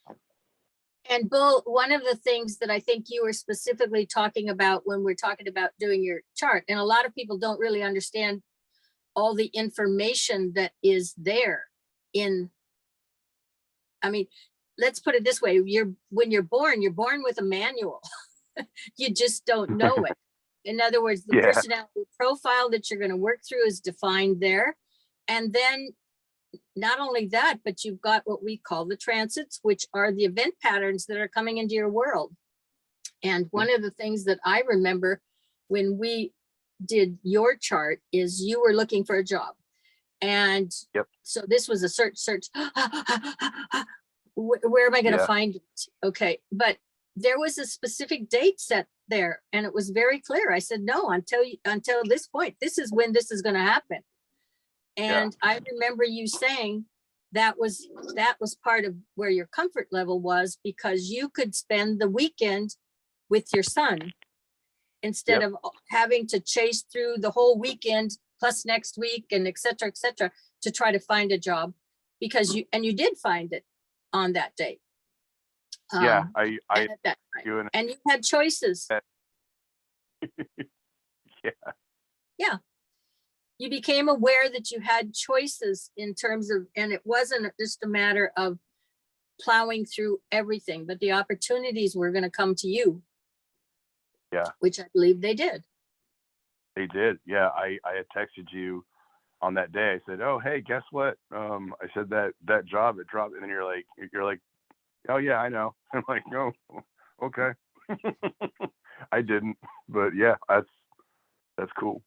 Speaker 1: And Bull, one of the things that I think you were specifically talking about when we're talking about doing your chart, and a lot of people don't really understand all the information that is there let's put it this way. When you're born with a manual. You just don't know it. In other words, the
Speaker 4: Yeah.
Speaker 1: personality profile that you're going to work through is defined there. And then not only that, but you've got what we call the transits, which are the event patterns that are coming into your world. And one of the things that I remember when we did your chart is you were looking for a job. And
Speaker 4: Yep.
Speaker 1: so this was a search. Where am I going to
Speaker 4: Yeah.
Speaker 1: find it? Okay. But there was a specific date set there, and it was very clear. I said, no, until this point, this is when this is going to happen. And I remember you saying that was part of where your comfort level was, because you could spend the weekend with your son instead of having to chase through the whole weekend plus next week and et cetera, to try to find a job, because you did find it on that date.
Speaker 4: I
Speaker 1: and at that time. And you had choices. Yeah. You became aware that you had choices in terms of, and it wasn't just a matter of plowing through everything, but the opportunities were going to come to you.
Speaker 4: Yeah.
Speaker 1: Which I believe they did.
Speaker 4: They did. Yeah. I had texted you on that day. I said, oh, hey, guess what? I said that job, it dropped. And then you're like, oh yeah, I know. I'm like, no, okay. I didn't, but yeah, that's cool.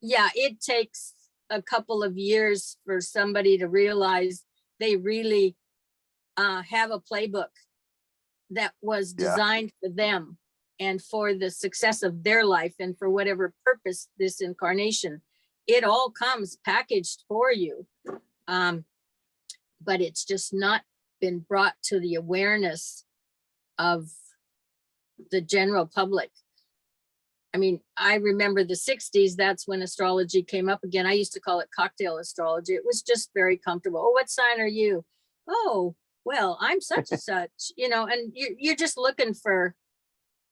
Speaker 1: Yeah, it takes a couple of years for somebody to realize they really have a playbook that was designed for them and for the success of their life and for whatever purpose this incarnation. It all comes packaged for you, but it's just not been brought to the awareness of the general public. I mean, I remember the 60s, that's when astrology came up again. I used to call it cocktail astrology. It was just very comfortable. Oh, what sign are you? Oh, well, I'm such and such, and you're just looking for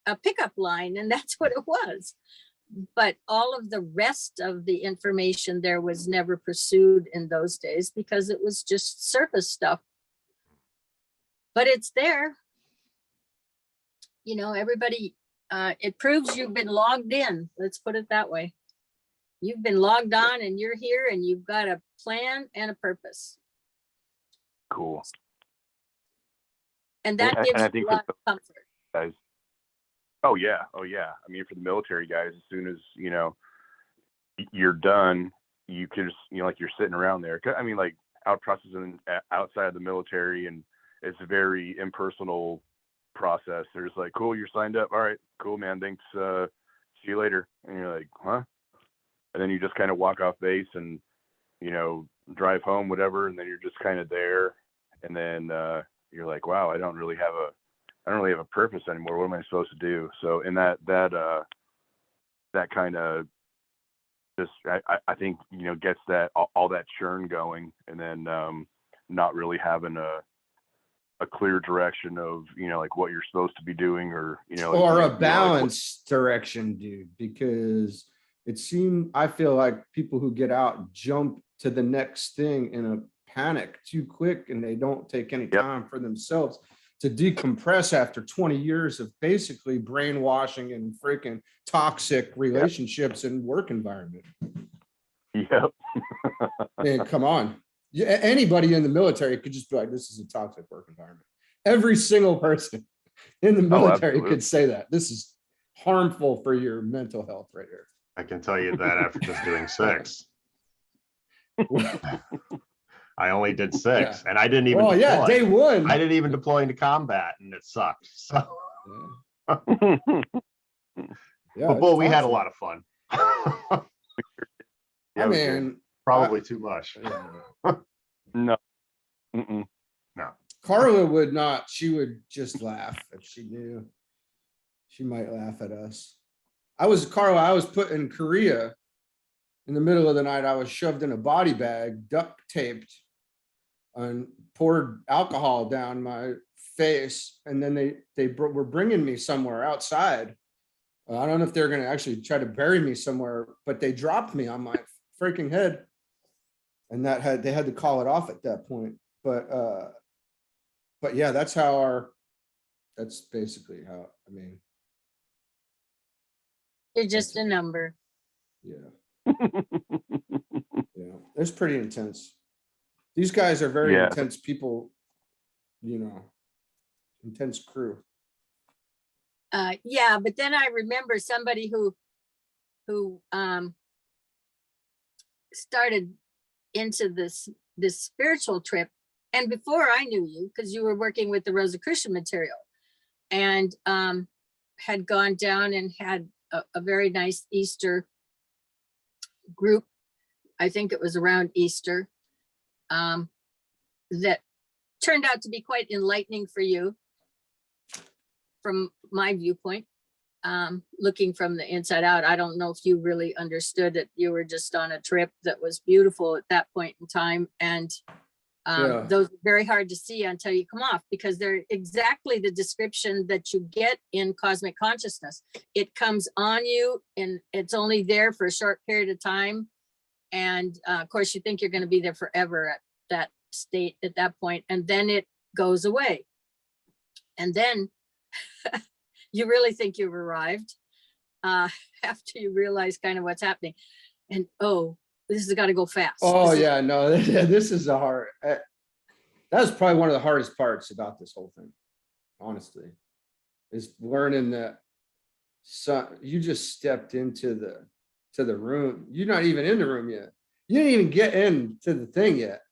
Speaker 1: a pickup line, and that's what it was. But all of the rest of the information there was never pursued in those days because it was just surface stuff. But it's there. Everybody, it proves you've been logged in. Let's put it that way. You've been logged on and you're here and you've got a plan and a purpose.
Speaker 4: Cool.
Speaker 1: And that gives you a lot of comfort.
Speaker 4: Guys. Oh yeah. I mean, for the military guys, as soon as, you're done, you can just, like you're sitting around there. I mean, like out processing outside of the military, and it's a very impersonal process. They're just like, cool, you're signed up. All right, cool, man. Thanks. See you later. And you're like, huh? And then you just kind of walk off base and, drive home, whatever, and then you're just kind of there, and then you're like, wow, I don't really have a purpose anymore. What am I supposed to do? So in that kind of just I think, you know, gets that all that churn going, and then not really having a clear direction of, you know, like what you're supposed to be doing, or, you know,
Speaker 3: Or
Speaker 4: you
Speaker 3: a
Speaker 4: know,
Speaker 3: balanced direction, dude, because I feel like people who get out jump to the next thing in a panic too quick, and they don't take any
Speaker 4: Yep.
Speaker 3: time for themselves to decompress after 20 years of basically brainwashing and freaking toxic relationships and work environment.
Speaker 4: Yep.
Speaker 3: Man, come on. Anybody in the military could just be like, this is a toxic work environment. Every single person in the military
Speaker 4: absolutely.
Speaker 3: could say that. This is harmful for your mental health right here.
Speaker 2: I can tell you that after just doing 6. I only did 6, and I didn't even
Speaker 3: Oh yeah,
Speaker 2: deploy.
Speaker 3: day one.
Speaker 2: I didn't even deploy into combat, and it sucked. So,
Speaker 3: Yeah,
Speaker 2: but Bull, we had a
Speaker 3: toxic.
Speaker 2: lot of fun.
Speaker 4: Yeah,
Speaker 3: I
Speaker 4: we did.
Speaker 3: mean,
Speaker 2: Probably too much.
Speaker 4: No. Mm-mm.
Speaker 2: No.
Speaker 3: Carla would not. She would just laugh if she knew. She might laugh at us. I was put in Korea in the middle of the night. I was shoved in a body bag, duct taped, and poured alcohol down my face. And then they were bringing me somewhere outside. I don't know if they're going to actually try to bury me somewhere, but they dropped me on my freaking head. And they had to call it off at that point. But yeah, that's basically how, I mean,
Speaker 1: You're just a number.
Speaker 3: yeah. Yeah, it's pretty intense. These guys are very
Speaker 4: Yeah.
Speaker 3: intense people, you know, intense crew.
Speaker 1: Yeah, but then I remember somebody who started into this spiritual trip, and before I knew you, because you were working with the Rosicrucian material, and had gone down and had a very nice Easter group. I think it was around Easter, that turned out to be quite enlightening for you from my viewpoint. Looking from the inside out, I don't know if you really understood that you were just on a trip that was beautiful at that point in time. And
Speaker 3: Yeah.
Speaker 1: those are very hard to see until you come off, because they're exactly the description that you get in cosmic consciousness. It comes on you and it's only there for a short period of time. And of course, you think you're going to be there forever at that state at that point, and then it goes away. And then you really think you've arrived after you realize kind of what's happening. And oh, this has got to go fast.
Speaker 3: Oh yeah, no, this is a hard. That was probably one of the hardest parts about this whole thing, honestly, is learning that you just stepped into the room. You're not even in the room yet. You didn't even get into the thing yet.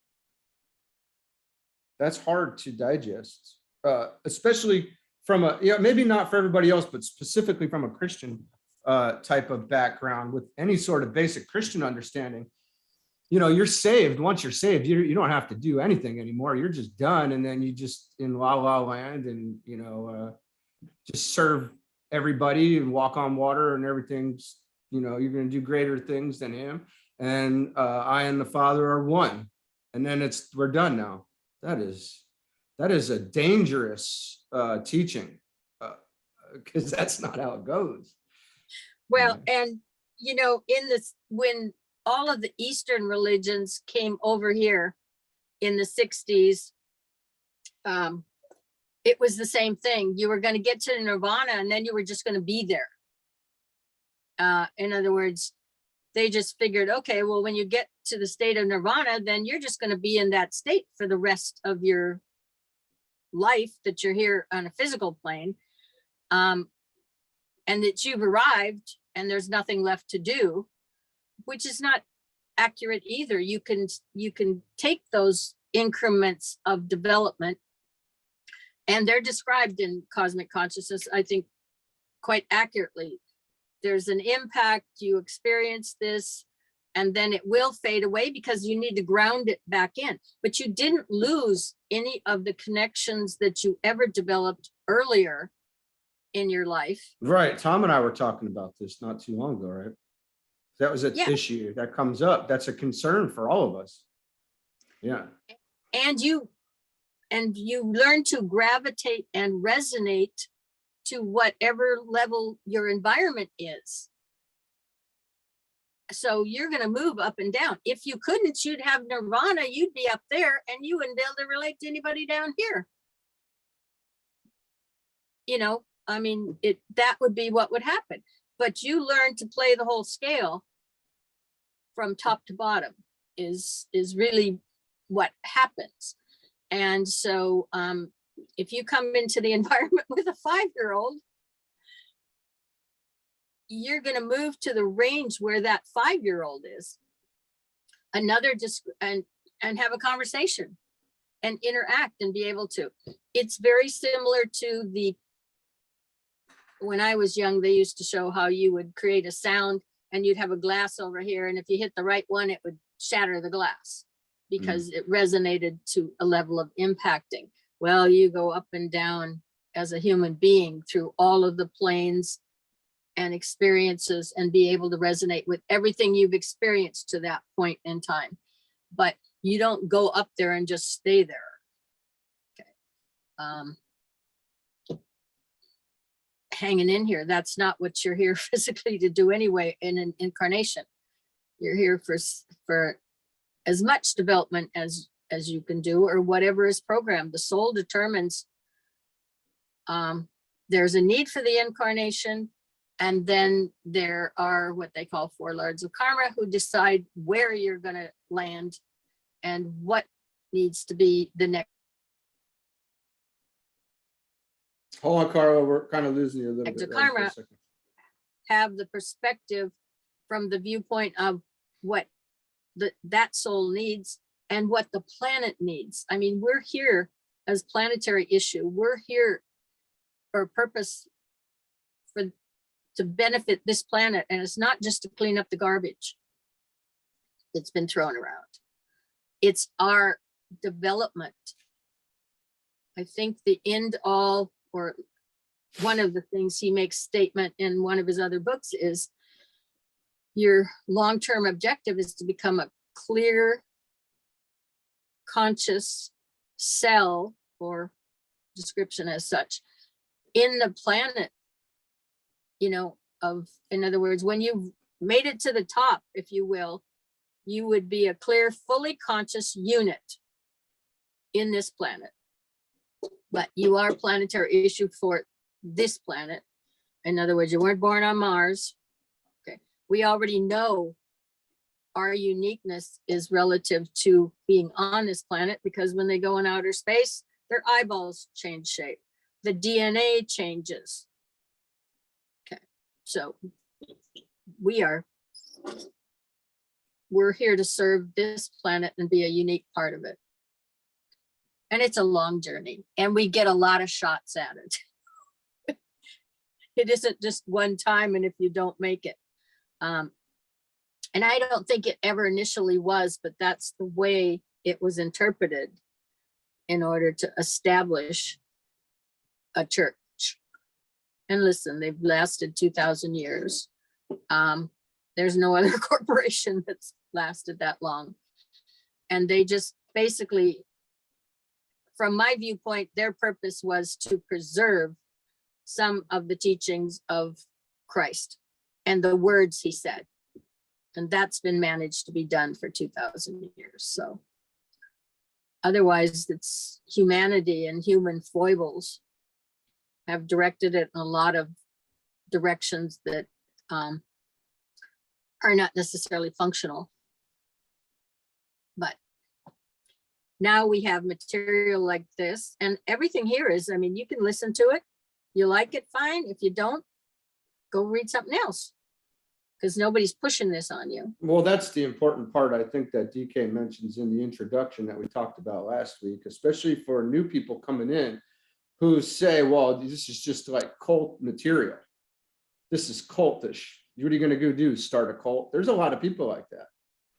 Speaker 3: That's hard to digest, especially from maybe not for everybody else, but specifically from a Christian type of background with any sort of basic Christian understanding. You're saved. Once you're saved, you don't have to do anything anymore. You're just done. And then you just in la la land and, just serve everybody and walk on water and everything's, you're going to do greater things than him. And I and the Father are one. And then we're done now. That is a dangerous teaching, because that's not how it goes.
Speaker 1: Well, and in this, when all of the Eastern religions came over here in the 60s, it was the same thing. You were going to get to Nirvana and then you were just going to be there. In other words, they just figured, okay, well, when you get to the state of Nirvana, then you're just going to be in that state for the rest of your life that you're here on a physical plane. And that you've arrived and there's nothing left to do, which is not accurate either. You can take those increments of development, and they're described in cosmic consciousness, I think, quite accurately. There's an impact, you experience this, and then it will fade away because you need to ground it back in. But you didn't lose any of the connections that you ever developed earlier in your life.
Speaker 3: Right. Tom and I were talking about this not too long ago, right? That was an
Speaker 1: Yeah.
Speaker 3: issue that comes up. That's a concern for all of us. Yeah.
Speaker 1: And you learn to gravitate and resonate to whatever level your environment is. So you're going to move up and down. If you couldn't, you'd have nirvana, you'd be up there and you wouldn't be able to relate to anybody down here. You know, I mean, that would be what would happen. But you learn to play the whole scale from top to bottom is really what happens. And so if you come into the environment with a 5-year-old, you're going to move to the range where that 5-year-old is. And have a conversation and interact and be able to. It's very similar to when I was young, they used to show how you would create a sound and you'd have a glass over here. And if you hit the right one, it would shatter the glass because it resonated to a level of impacting. Well, you go up and down as a human being through all of the planes and experiences and be able to resonate with everything you've experienced to that point in time. But you don't go up there and just stay there. Okay. Hanging in here, that's not what you're here physically to do anyway in an incarnation. You're here for as much development as you can do, or whatever is programmed. The soul determines there's a need for the incarnation. And then there are what they call 4 lords of karma who decide where you're going to land and what needs to be the next.
Speaker 3: Hold on, Carla, we're kind of losing you a little
Speaker 1: Next
Speaker 3: bit.
Speaker 1: to
Speaker 3: Right, for a
Speaker 1: karma.
Speaker 3: second.
Speaker 1: Have the perspective from the viewpoint of what that soul needs and what the planet needs. I mean, we're here as planetary issue. We're here for a purpose to benefit this planet. And it's not just to clean up the garbage that's been thrown around. It's our development. I think the end all, or one of the things he makes statement in one of his other books is your long-term objective is to become a clear, conscious cell, or description as such, in the planet, you know, in other words, when you've made it to the top, if you will, you would be a clear, fully conscious unit in this planet. But you are a planetary issue for this planet. In other words, you weren't born on Mars. Okay. We already know our uniqueness is relative to being on this planet, because when they go in outer space, their eyeballs change shape. The DNA changes. Okay. So we're here to serve this planet and be a unique part of it. And it's a long journey, and we get a lot of shots at it. It isn't just one time, and if you don't make it. And I don't think it ever initially was, but that's the way it was interpreted in order to establish a church. And listen, they've lasted 2,000 years. There's no other corporation that's lasted that long. And they just basically, from my viewpoint, their purpose was to preserve some of the teachings of Christ and the words he said. And that's been managed to be done for 2,000 years. So otherwise, it's humanity and human foibles have directed it in a lot of directions that are not necessarily functional. But now we have material like this, and everything here is, I mean, you can listen to it. You like it, fine. If you don't, go read something else, because nobody's pushing this on you.
Speaker 3: Well, that's the important part, I think, that DK mentions in the introduction that we talked about last week, especially for new people coming in who say, well, this is just like cult material. This is cultish. What are you going to go do? Start a cult? There's a lot of people like that.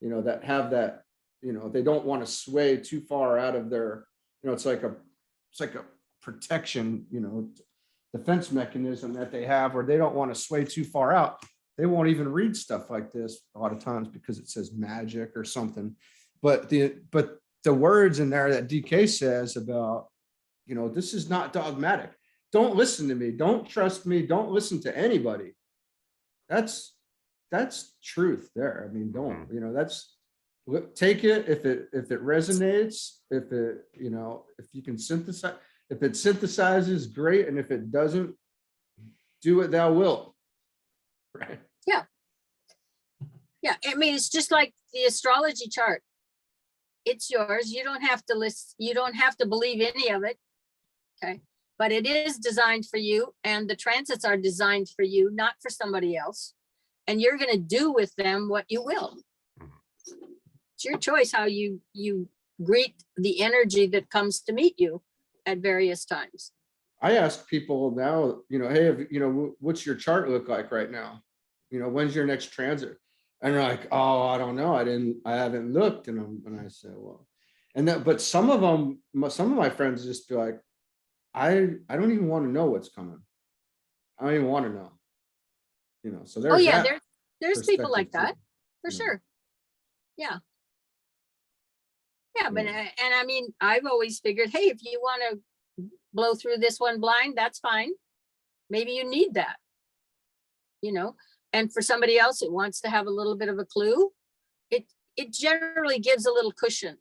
Speaker 3: you know, that have that, you know, they don't want to sway too far out of their, you know, it's like a protection, you know, defense mechanism that they have, where they don't want to sway too far out. They won't even read stuff like this a lot of times because it says magic or something. But the words in there that DK says about, you know, this is not dogmatic. Don't listen to me. Don't trust me. Don't listen to anybody. That's truth there. I mean, don't, you know, that's, take it if it resonates, if it, you know, if you can synthesize, if it synthesizes, great. And if it doesn't, do it thou wilt. Right.
Speaker 1: Yeah. Yeah. I mean, it's just like the astrology chart. It's yours. You don't have to list, you don't have to believe any of it. Okay. But it is designed for you, and the transits are designed for you, not for somebody else. And you're going to do with them what you will. It's your choice how you greet the energy that comes to meet you at various times.
Speaker 3: I ask people now, you know, hey, you know, what's your chart look like right now? You know, when's your next transit? And they're like, oh, I don't know. I haven't looked. And I said, well, and that, but some of my friends just be like, I don't even want to know what's coming. I don't even want to know. You know, so there's,
Speaker 1: oh yeah, there's people like
Speaker 3: perspective
Speaker 1: that, for
Speaker 3: too.
Speaker 1: sure. Yeah. Yeah, but and I mean, I've always figured, hey, if you want to blow through this one blind, that's fine. Maybe you need that, you know. And for somebody else, it wants to have a little bit of a clue. It generally gives a little cushion,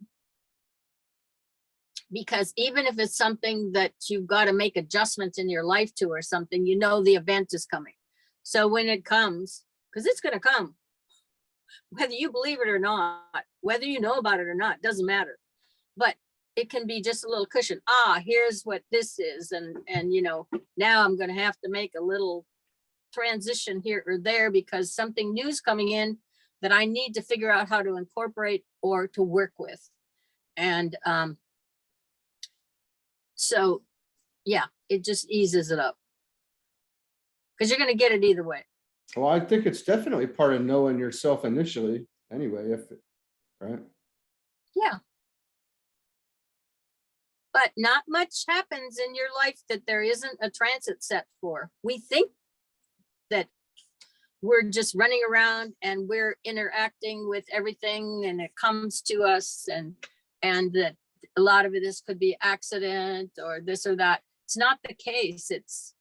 Speaker 1: because even if it's something that you've got to make adjustments in your life to or something, you know, the event is coming. So when it comes, because it's going to come, whether you believe it or not, whether you know about it or not, doesn't matter. But it can be just a little cushion. Ah, here's what this is. And you know, now I'm going to have to make a little transition here or there because something new is coming in that I need to figure out how to incorporate or to work with. And so, yeah, it just eases it up, because you're going to get it either way.
Speaker 3: Well, I think it's definitely part of knowing yourself initially anyway, right?
Speaker 1: Yeah. But not much happens in your life that there isn't a transit set for. We think that we're just running around and we're interacting with everything and it comes to us, and that a lot of this could be accident or this or that. It's not the case. It's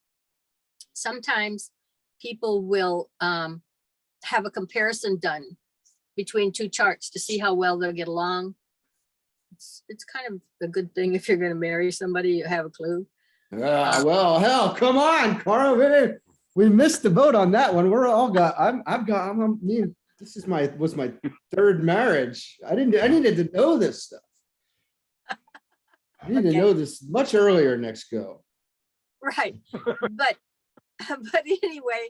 Speaker 1: sometimes people will have a comparison done between two charts to see how well they'll get along. It's kind of a good thing if you're going to marry somebody, you have a clue.
Speaker 3: Well, hell, come on, Carl. We missed the boat on that one. We're all got. This is was my third marriage. I needed to know this stuff. I need to know this much earlier. Next go.
Speaker 1: Right, but anyway,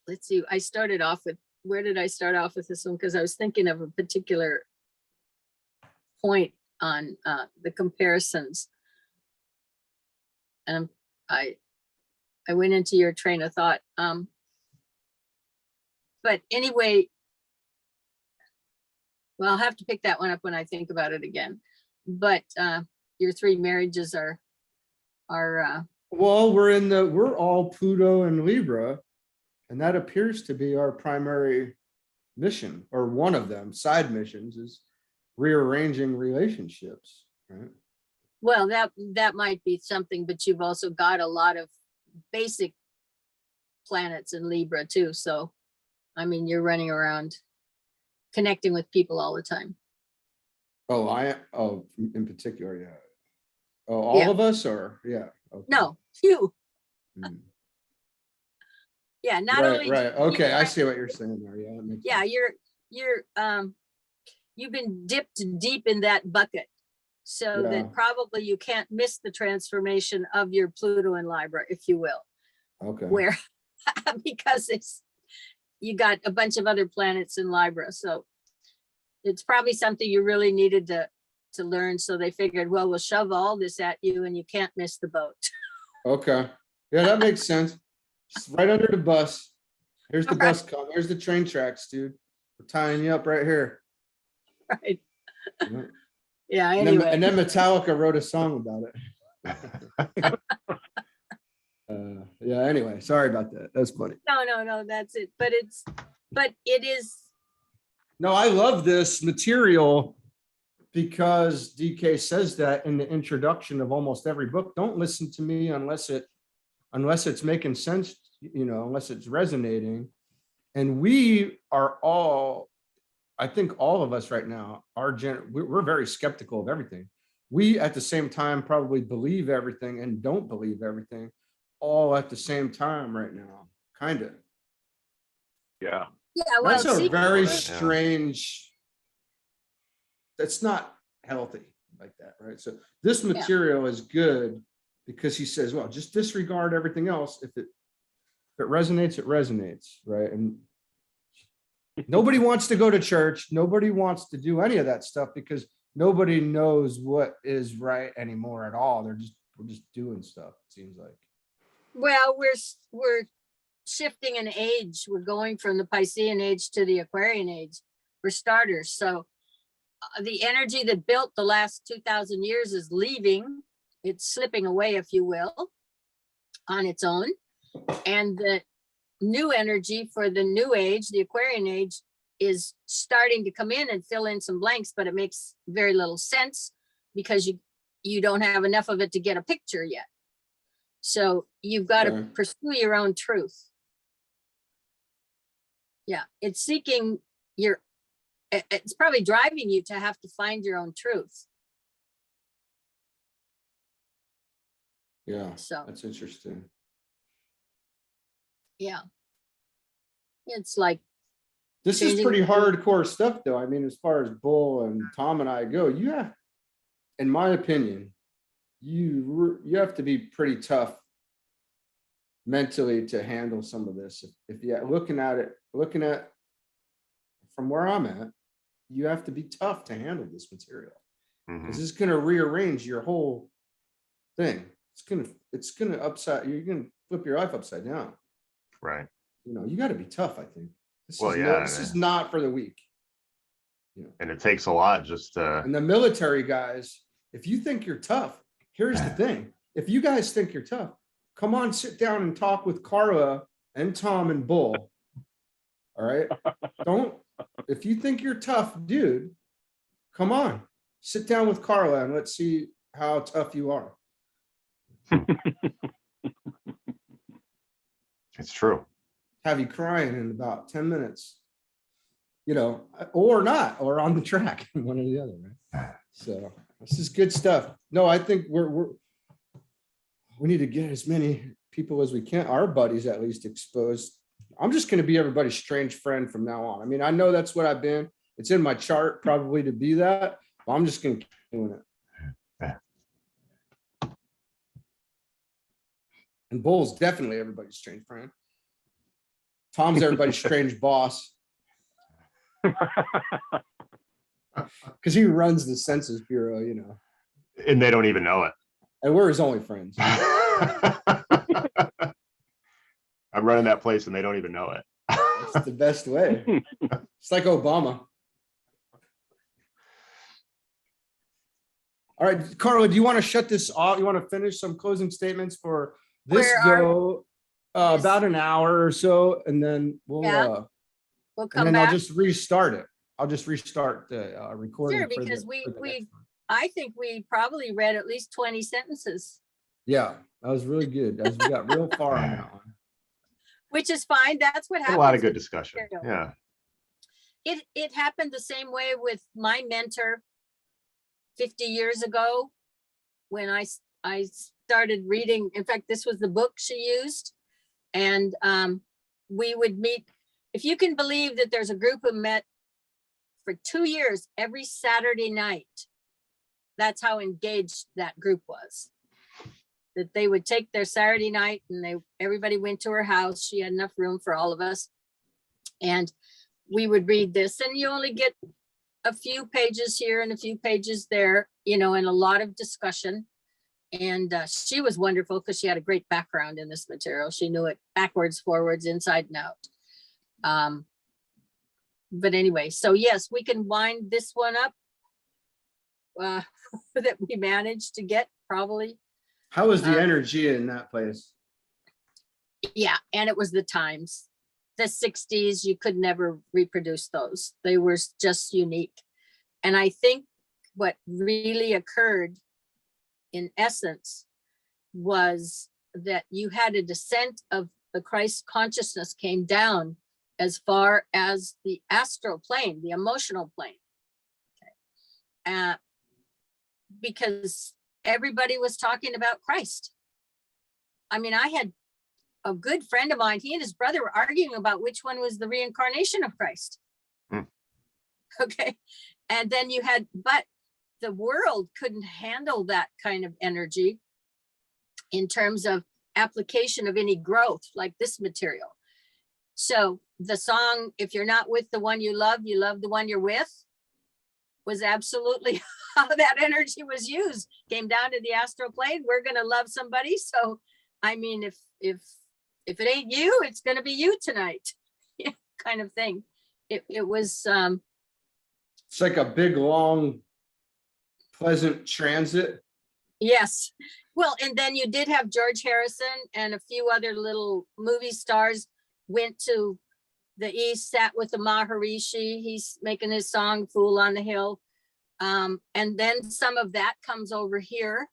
Speaker 1: let's see. I started off with, where did I start off with this one? Because I was thinking of a particular point on the comparisons, and I went into your train of thought. But anyway, well, I'll have to pick that one up when I think about it again. But your three marriages are
Speaker 3: well, we're all Pluto and Libra, and that appears to be our primary mission, or one of them. Side missions is rearranging relationships, right?
Speaker 1: well, that might be something, but you've also got a lot of basic planets in Libra too. So, I mean, you're running around connecting with people all the time.
Speaker 3: Oh, in particular, yeah. Oh, all of us, or yeah. Okay.
Speaker 1: No, you.
Speaker 3: Hmm.
Speaker 1: Yeah, not
Speaker 3: Right,
Speaker 1: only.
Speaker 3: right. Okay, I see what you're saying there. Yeah. That makes
Speaker 1: Yeah,
Speaker 3: sense.
Speaker 1: you've been dipped deep in that bucket, so
Speaker 3: Yeah.
Speaker 1: that probably you can't miss the transformation of your Pluto and Libra, if you will,
Speaker 3: Okay.
Speaker 1: where because you got a bunch of other planets in Libra, so it's probably something you really needed to learn. So they figured, well, we'll shove all this at you and you can't miss the boat.
Speaker 3: Okay. Yeah, that makes sense. Just right under the bus. Here's the
Speaker 1: Right.
Speaker 3: bus come. Here's the train tracks, dude. We're tying you up right here.
Speaker 1: Right.
Speaker 3: Yeah.
Speaker 1: Yeah,
Speaker 3: And
Speaker 1: anyway.
Speaker 3: then Metallica wrote a song about it. Yeah, anyway, sorry about that. That's funny.
Speaker 1: No, that's it. But it is,
Speaker 3: No, I love this material because DK says that in the introduction of almost every book. Don't listen to me unless it's making sense, unless it's resonating. And we are all, I think all of us right now, we're very skeptical of everything. We at the same time probably believe everything and don't believe everything all at the same time right now, kind of.
Speaker 4: Yeah.
Speaker 1: yeah, well,
Speaker 3: That's a
Speaker 1: see,
Speaker 3: very
Speaker 2: Yeah.
Speaker 3: strange, that's not healthy like that, right? So this material is good because he says, well, just disregard everything else. If it resonates, it resonates, right? And nobody wants to go to church. Nobody wants to do any of that stuff because nobody knows what is right anymore at all. We're just doing stuff, it seems like.
Speaker 1: well, we're shifting an age. We're going from the Piscean age to the Aquarian age for starters. So the energy that built the last 2,000 years is leaving. It's slipping away, if you will, on its own. And the new energy for the new age, the Aquarian age, is starting to come in and fill in some blanks, but it makes very little sense because you don't have enough of it to get a picture yet. So you've got to pursue your own truth. Yeah, it's seeking it's probably driving you to have to find your own truth.
Speaker 3: Yeah,
Speaker 1: So
Speaker 3: that's interesting.
Speaker 1: yeah, it's like,
Speaker 3: This is
Speaker 1: changing
Speaker 3: pretty
Speaker 1: the-
Speaker 3: hardcore stuff, though. I mean, as far as Bull and Tom and I go, in my opinion, you have to be pretty tough mentally to handle some of this. If you're looking at from where I'm at, you have to be tough to handle this material because it's going to rearrange your whole thing. It's gonna upside. You're gonna flip your life upside down.
Speaker 2: Right.
Speaker 3: You got to be tough. I think. This is not for the weak.
Speaker 2: And it takes a lot just to.
Speaker 3: And the military guys, if you think you're tough, here's the thing. If you guys think you're tough, come on, sit down and talk with Carla and Tom and Bull. All right. If you think you're tough, dude, come on, sit down with Carla and let's see how tough you are.
Speaker 2: It's true.
Speaker 3: Have you crying in about 10 minutes, or not, or on the track, one or the other, right? So this is good stuff. No, I think we need to get as many people as we can, our buddies at least, exposed. I'm just going to be everybody's strange friend from now on. I mean, I know that's what I've been. It's in my chart probably to be that, but I'm just going to keep doing it. And Bull's definitely everybody's strange friend. Tom's everybody's strange boss. Because he runs the Census Bureau,
Speaker 2: And they don't even know it.
Speaker 3: And we're his only friends.
Speaker 2: I'm running that place and they don't even know it.
Speaker 3: It's the best way. It's like Obama. All right, Carla, do you want to shut this off? You want to finish some closing statements for this about an hour or so, and then we'll come
Speaker 1: back.
Speaker 3: I'll just restart it. I'll just restart the recording.
Speaker 1: Sure, because I think we probably read at least 20 sentences.
Speaker 3: Yeah, that was really good. We got real far on that one.
Speaker 1: Which is fine. That's what happens.
Speaker 2: A lot of good discussion. Yeah.
Speaker 1: It happened the same way with my mentor 50 years ago when I started reading. In fact, this was the book she used. And we would meet, if you can believe that there's a group who met for 2 years every Saturday night. That's how engaged that group was. That they would take their Saturday night and everybody went to her house. She had enough room for all of us. And we would read this, and you only get a few pages here and a few pages there, and a lot of discussion. And she was wonderful because she had a great background in this material. She knew it backwards, forwards, inside and out. but anyway, so yes, we can wind this one up. That we managed to get probably.
Speaker 3: How was the energy in that place?
Speaker 1: Yeah, and it was the times. The 60s, you could never reproduce those. They were just unique. And I think what really occurred in essence was that you had a descent of the Christ consciousness came down as far as the astral plane, the emotional plane. Because everybody was talking about Christ. I mean, I had a good friend of mine, he and his brother were arguing about which one was the reincarnation of Christ. Okay. And then you had, but the world couldn't handle that kind of energy in terms of application of any growth like this material. So the song, if you're not with the one you love the one you're with, was absolutely how that energy was used. Came down to the astral plane. We're going to love somebody. So, I mean, if it ain't you, it's going to be you tonight, kind of thing. It was.
Speaker 3: It's like a big, long, pleasant transit.
Speaker 1: Yes. Well, and then you did have George Harrison and a few other little movie stars went to the East, sat with the Maharishi. He's making his song Fool on the Hill. And then some of that comes over here.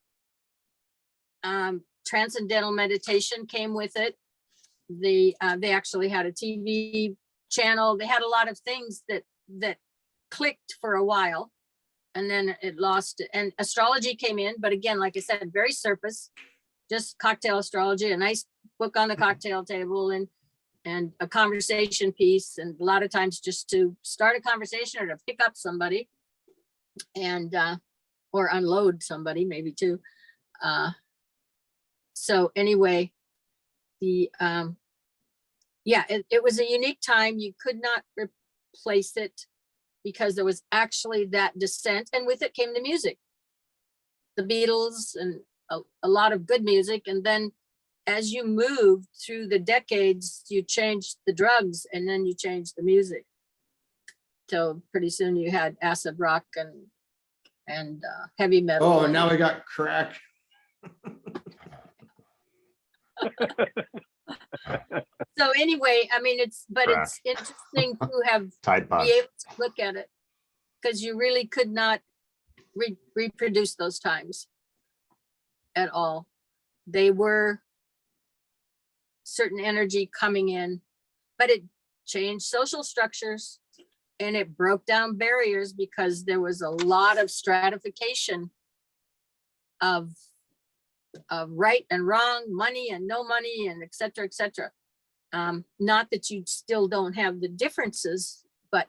Speaker 1: Transcendental meditation came with it. They actually had a TV channel. They had a lot of things that clicked for a while, and then it lost it. And astrology came in, but again, like I said, very surface, just cocktail astrology, a nice book on the cocktail table, and a conversation piece, and a lot of times just to start a conversation or to pick up somebody and or unload somebody maybe too. So anyway, the yeah, it was a unique time. You could not replace it because there was actually that descent, and with it came the music, the Beatles, and a lot of good music. And then as you moved through the decades, you changed the drugs and then you changed the music. So pretty soon you had acid rock and heavy metal.
Speaker 3: Oh, and now we got crack.
Speaker 1: So anyway, I mean, it's interesting to have
Speaker 2: Tide Pod.
Speaker 1: be able to look at it, because you really could not reproduce those times at all. They were certain energy coming in, but it changed social structures and it broke down barriers because there was a lot of stratification of right and wrong, money and no money, and et cetera, et cetera. Not that you still don't have the differences, but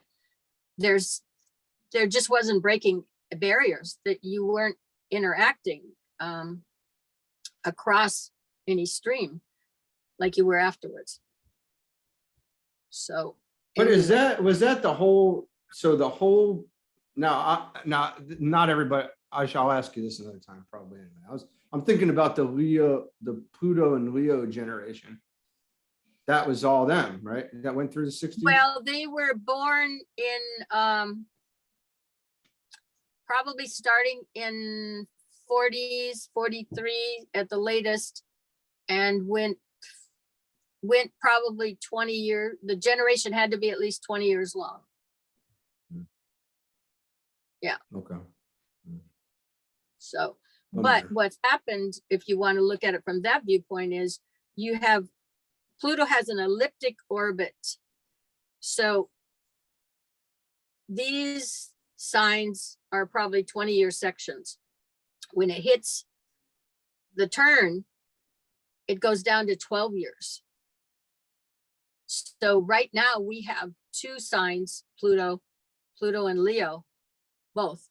Speaker 1: there just wasn't breaking barriers, that you weren't interacting across any stream like you were afterwards. So,
Speaker 3: But was that the whole, so the whole, now, not everybody, I'll ask you this another time, probably anyway. I'm thinking about the Pluto and Leo generation. That was all them, right? That went through the 60s?
Speaker 1: well, they were born in probably starting in 40s, 43 at the latest, and went probably 20 years. The generation had to be at least 20 years long. Yeah.
Speaker 3: Okay.
Speaker 1: So, but what's happened, if you want to look at it from that viewpoint, is you have Pluto has an elliptic orbit. So these signs are probably 20-year sections. When it hits the turn, it goes down to 12 years. So right now we have two signs, Pluto and Leo, both,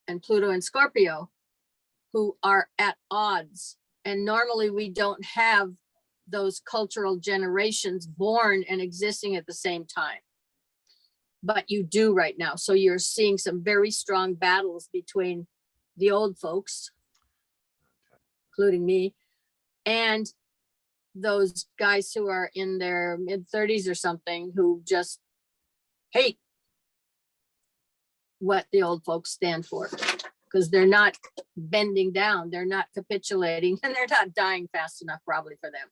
Speaker 1: and Pluto and Scorpio, who are at odds. And normally we don't have those cultural generations born and existing at the same time. But you do right now. So you're seeing some very strong battles between the old folks, including me, and those guys who are in their mid-30s or something, who just hate what the old folks stand for, because they're not bending down, they're not capitulating, and they're not dying fast enough probably for them.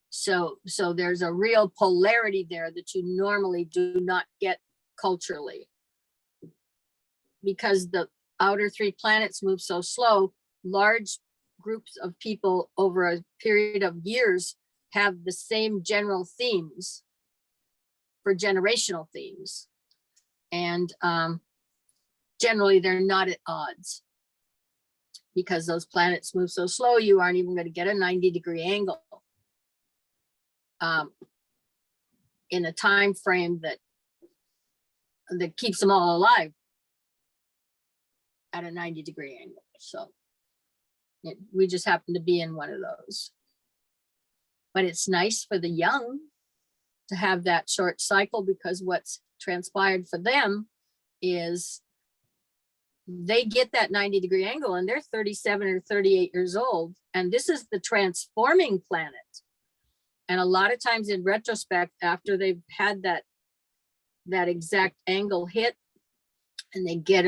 Speaker 1: So there's a real polarity there that you normally do not get culturally, because the outer three planets move so slow. Large groups of people over a period of years have the same general themes for generational themes, and generally they're not at odds, because those planets move so slow. You aren't even going to get a 90-degree angle in a time frame that keeps them all alive at a 90-degree angle. So we just happen to be in one of those. But it's nice for the young to have that short cycle, because what's transpired for them is they get that 90-degree angle and they're 37 or 38 years old. And this is the transforming planet. And a lot of times in retrospect, after they've had that exact angle hit, and they get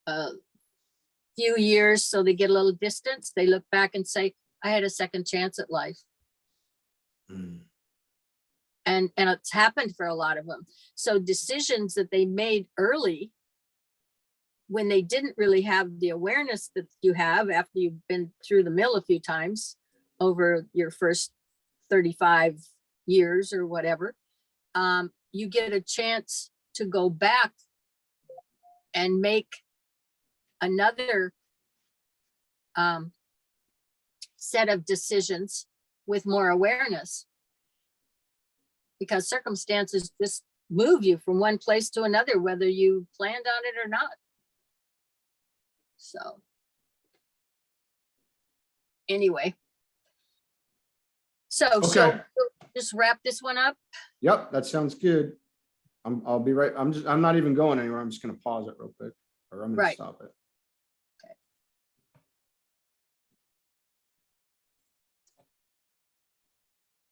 Speaker 1: a few years, so they get a little distance, they look back and say, I had a second chance at life. And it's happened for a lot of them. So decisions that they made early, when they didn't really have the awareness that you have after you've been through the mill a few times over your first 35 years or whatever, you get a chance to go back and make another set of decisions with more awareness, because circumstances just move you from one place to another, whether you planned on it or not. So anyway, so
Speaker 3: Okay.
Speaker 1: we'll just wrap this one up.
Speaker 3: Yep, that sounds good. I'll be right. I'm not even going anywhere. I'm just gonna pause it real quick, or I'm gonna
Speaker 1: Right.
Speaker 3: stop it.